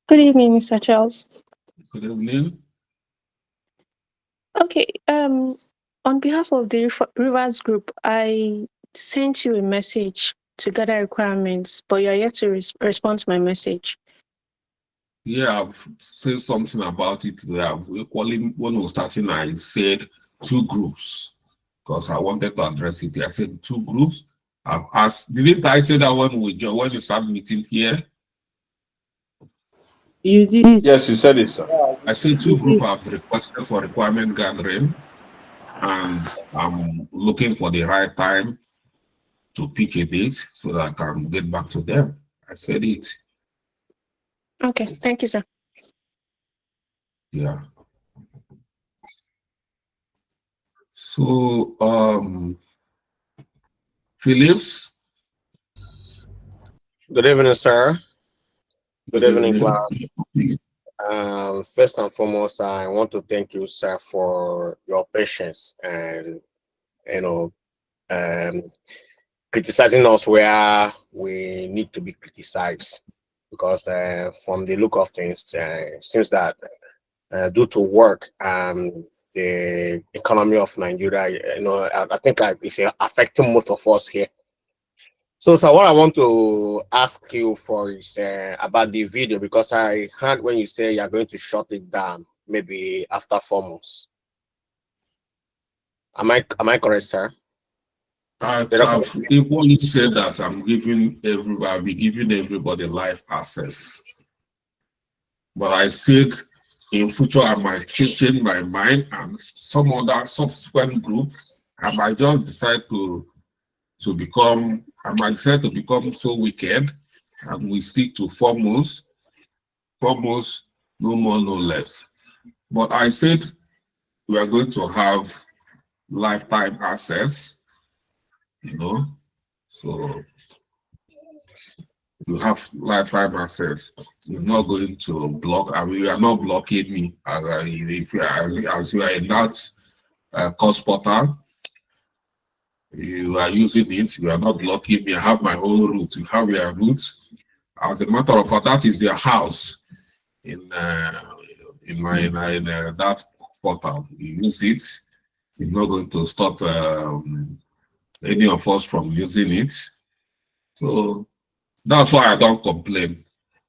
Good evening, Mr. Charles. Good evening. Okay, on behalf of the Rivers Group, I sent you a message to gather requirements, but you're yet to respond to my message. Yeah, I've said something about it. When we were starting, I said 2 groups because I wanted to address it. I said 2 groups. I've asked, didn't I say that when you start meeting here? You did. Yes, you said it, sir. I said 2 groups have requested for requirement gathering, and I'm looking for the right time to pick a date so that I can get back to them. I said it. Okay, thank you, sir. Yeah. So, Phillips. Good evening, sir. Good evening, class. First and foremost, I want to thank you, sir, for your patience and criticizing us where we need to be criticized. Because from the look of things, it seems that due to work and the economy of Nigeria, I think it's affecting most of us here. So, what I want to ask you for is about the video, because I heard when you say you're going to shut it down maybe after 4 months. Am I correct, sir? I've equally said that I'll be giving everybody live access. But I said in future I might change my mind, and some other subsequent group I might just decide to become so wicked, and we stick to 4 months, no more, no less. But I said we are going to have lifetime access, so you have lifetime access. You're not going to block. You are not blocking me as you are in that course portal. You are using it. You are not blocking me. I have my own route. You have your roots. As a matter of fact, that is their house in that portal. You use it. You're not going to stop any of us from using it. So that's why I don't complain.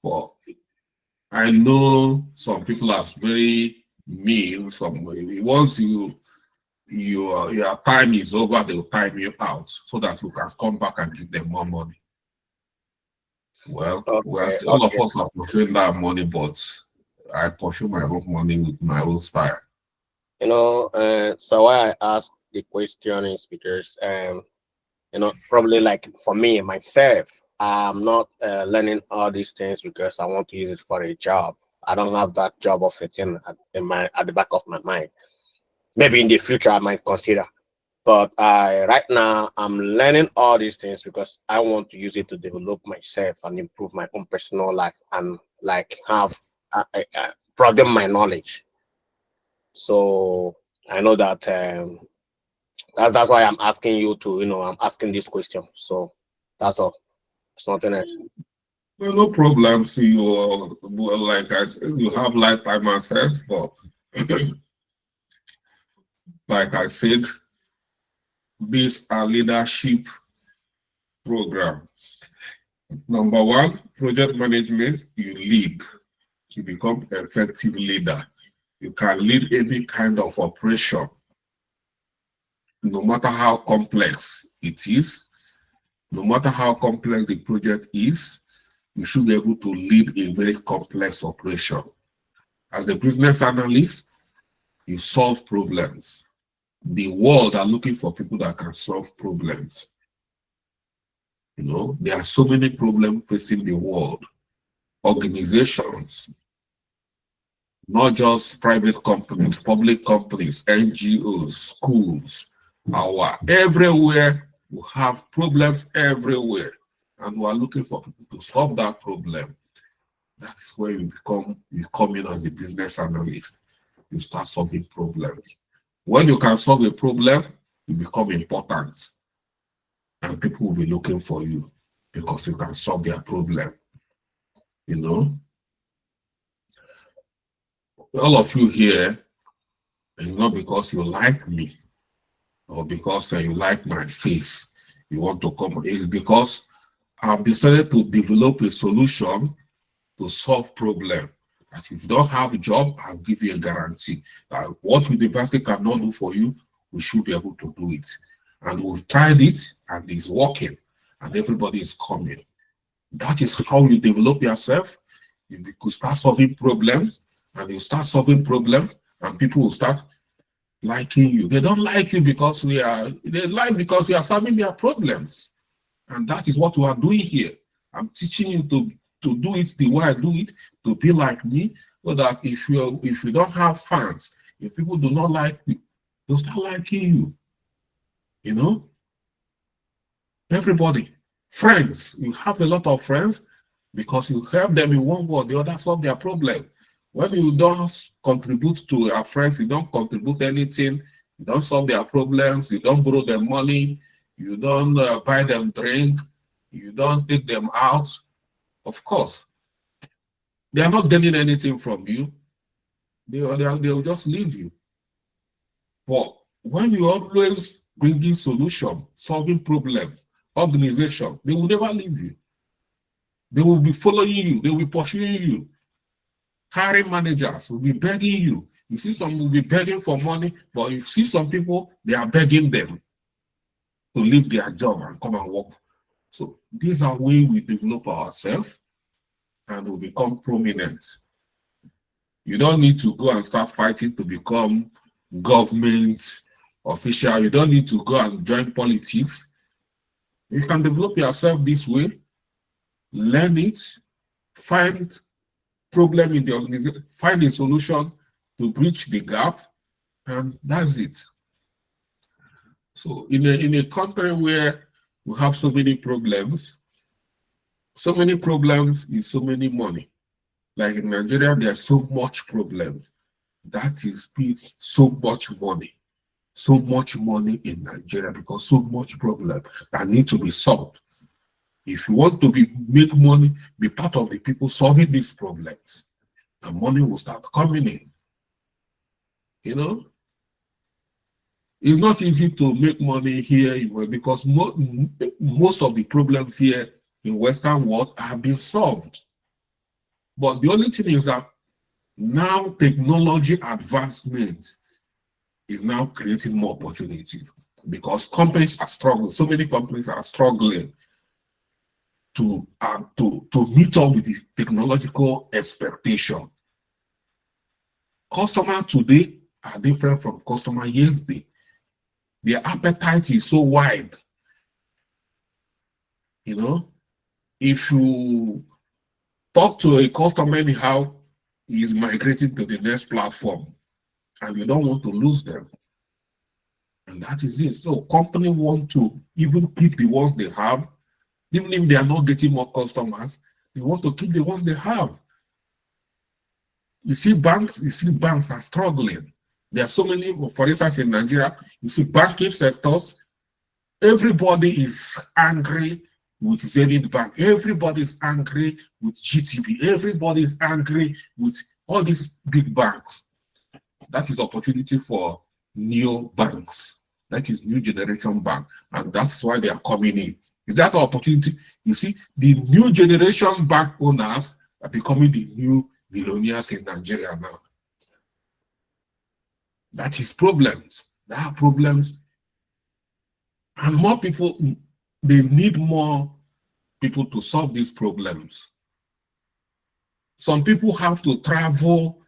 But I know some people are very mean. Once your time is over, they'll time you out so that you can come back and give them more money. Well, all of us are pursuing that money, but I pursue my own money with my own style. So why I ask the question is because probably like for me myself, I'm not learning all these things because I want to use it for a job. I don't have that job of it at the back of my mind. Maybe in the future I might consider. But right now I'm learning all these things because I want to use it to develop myself and improve my own personal life and like have broaden my knowledge. So I know that that's why I'm asking you to, I'm asking this question. So that's all. It's nothing else. Well, no problem. So well, like I said, you have lifetime access, but like I said, these are leadership program. Number one, project management, you lead to become effective leader. You can lead any kind of operation, no matter how complex it is, no matter how complex the project is, you should be able to lead a very complex operation. As a business analyst, you solve problems. The world are looking for people that can solve problems. There are so many problems facing the world. Organizations, not just private companies, public companies, NGOs, schools, everywhere we have problems everywhere. And we are looking for people to solve that problem. That is where you come in as a business analyst. You start solving problems. When you can solve a problem, you become important. And people will be looking for you because you can solve their problem. All of you here, it's not because you like me or because you like my face, you want to come. It's because I've decided to develop a solution to solve problem. That if you don't have a job, I'll give you a guarantee that what the university cannot do for you, we should be able to do it. And we've tried it and it's working and everybody is coming. That is how you develop yourself. You could start solving problems and you start solving problems and people will start liking you. They don't like you because they like because you are solving their problems. And that is what we are doing here. I'm teaching you to do it the way I do it, to be like me, so that if you don't have fans, if people do not like you, they'll start liking you. Everybody, friends, you have a lot of friends because you help them in one way or the other solve their problem. When you don't contribute to your friends, you don't contribute anything, you don't solve their problems, you don't borrow them money, you don't buy them drink, you don't take them out, of course, they are not getting anything from you. They'll just leave you. But when you always bringing solution, solving problems, organization, they will never leave you. They will be following you. They will be pursuing you. Hiring managers will be begging you. You see some will be begging for money, but you see some people, they are begging them to leave their job and come and work. So these are ways we develop ourselves and we become prominent. You don't need to go and start fighting to become government official. You don't need to go and join politics. You can develop yourself this way, learn it, find problem in the organization, find a solution to bridge the gap, and that's it. So in a country where we have so many problems is so many money. Like in Nigeria, there's so much problems. That is so much money in Nigeria because so much problem that need to be solved. If you want to make money, be part of the people solving these problems, the money will start coming in. It's not easy to make money here because most of the problems here in Western world have been solved. But the only thing is that now technology advancement is now creating more opportunities because companies are struggling. So many companies are struggling to meet up with the technological expectation. Customers today are different from customers yesterday. Their appetite is so wide. if you talk to a customer anyhow, he is migrating to the next platform, and you don't want to lose them. And that is it. So companies want to even keep the ones they have, even if they are not getting more customers, they want to keep the ones they have. You see banks are struggling. There are so many, for instance, in Nigeria, you see banking sectors, everybody is angry with Zenith Bank. Everybody is angry with GTB. Everybody is angry with all these big banks. That is opportunity for new banks. That is new generation bank. And that's why they are coming in. Is that an opportunity? You see, the new generation bank owners are becoming the new millionaires in Nigeria now. That is problems. There are problems. And more people, they need more people to solve these problems. Some people have to travel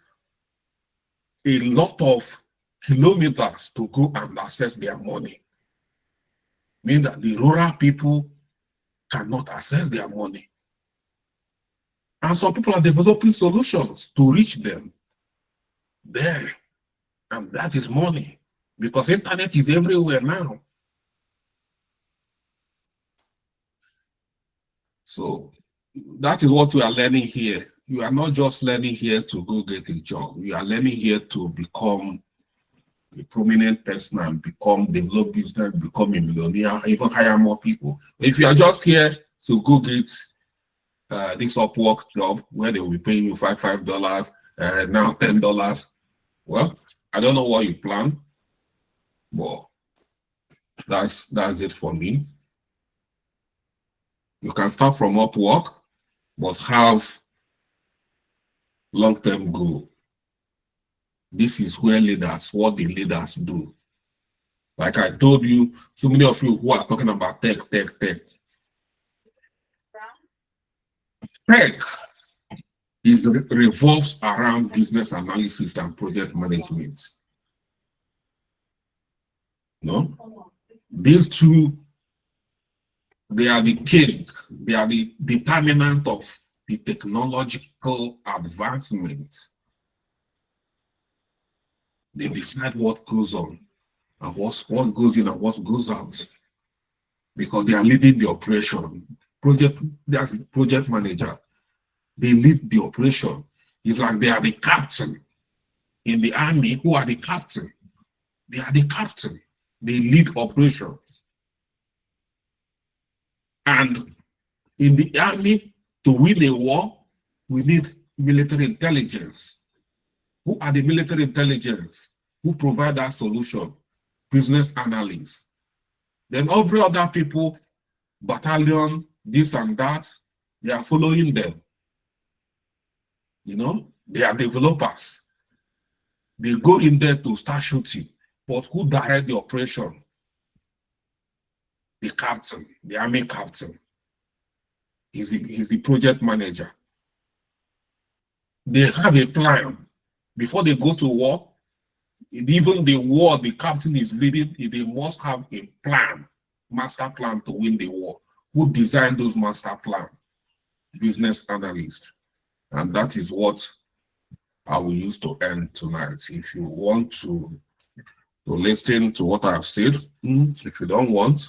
a lot of kilometers to go and access their money. Meaning that the rural people cannot access their money. And some people are developing solutions to reach them there. And that is money. Because internet is everywhere now. So that is what we are learning here. You are not just learning here to go get a job. You are learning here to become a prominent person and develop business, become a millionaire, even hire more people. If you are just here to go get this Upwork job where they will be paying you $5, now $10, well, I don't know what you plan, but that's it for me. You can start from Upwork, but have long-term goal. This is where what the leaders do. Like I told you, so many of you who are talking about tech. Tech revolves around business analysis and project management. No? These two, they are the king. They are the determinant of the technological advancement. They decide what goes on and what goes in and what goes out, because they are leading the operation. There's a project manager. They lead the operation. It's like they are the captain. In the army, who are the captain? They are the captain. They lead operations. And in the army, to win a war, we need military intelligence. Who are the military intelligence? Who provide that solution? Business analysts. Then every other people, battalion, this and that, they are following them. You know, they are developers. They go in there to start shooting. But who direct the operation? The captain, the army captain. He's the project manager. They have a plan. Before they go to war, even the war the captain is leading, they must have a plan, master plan to win the war. Who designed those master plan? Business analysts. And that is what I will use to end tonight. If you want to listen to what I've said, if you don't want,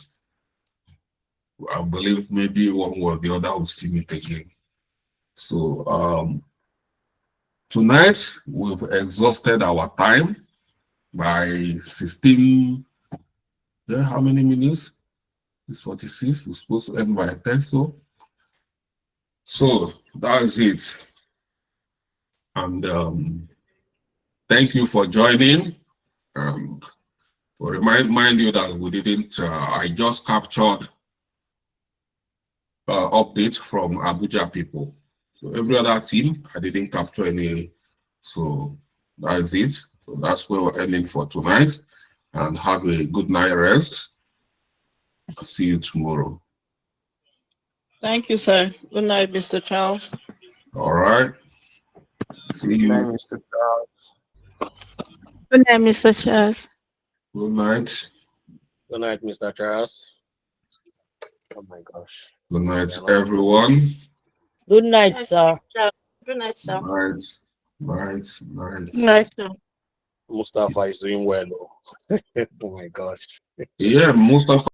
I believe maybe one or the other will still meet again. So tonight we've exhausted our time by 16. How many minutes? It's 46. We're supposed to end by 10. So that's it. And thank you for joining. To remind you that we didn't. I just captured update from Abuja people. So every other team, I didn't capture any. So that's it. So that's where we're ending for tonight. And have a good night rest. I'll see you tomorrow. Thank you, sir. Good night, Mr. Charles. All right. See you. Good night, Mr. Charles. Good night, Mr. Charles. Good night. Good night, Mr. Charles. Oh my gosh. Good night, everyone. Good night, sir. Good night, sir. Night, night, night. Nice. Sir. Mustafa is doing well. Oh my gosh. Yeah, Mustafa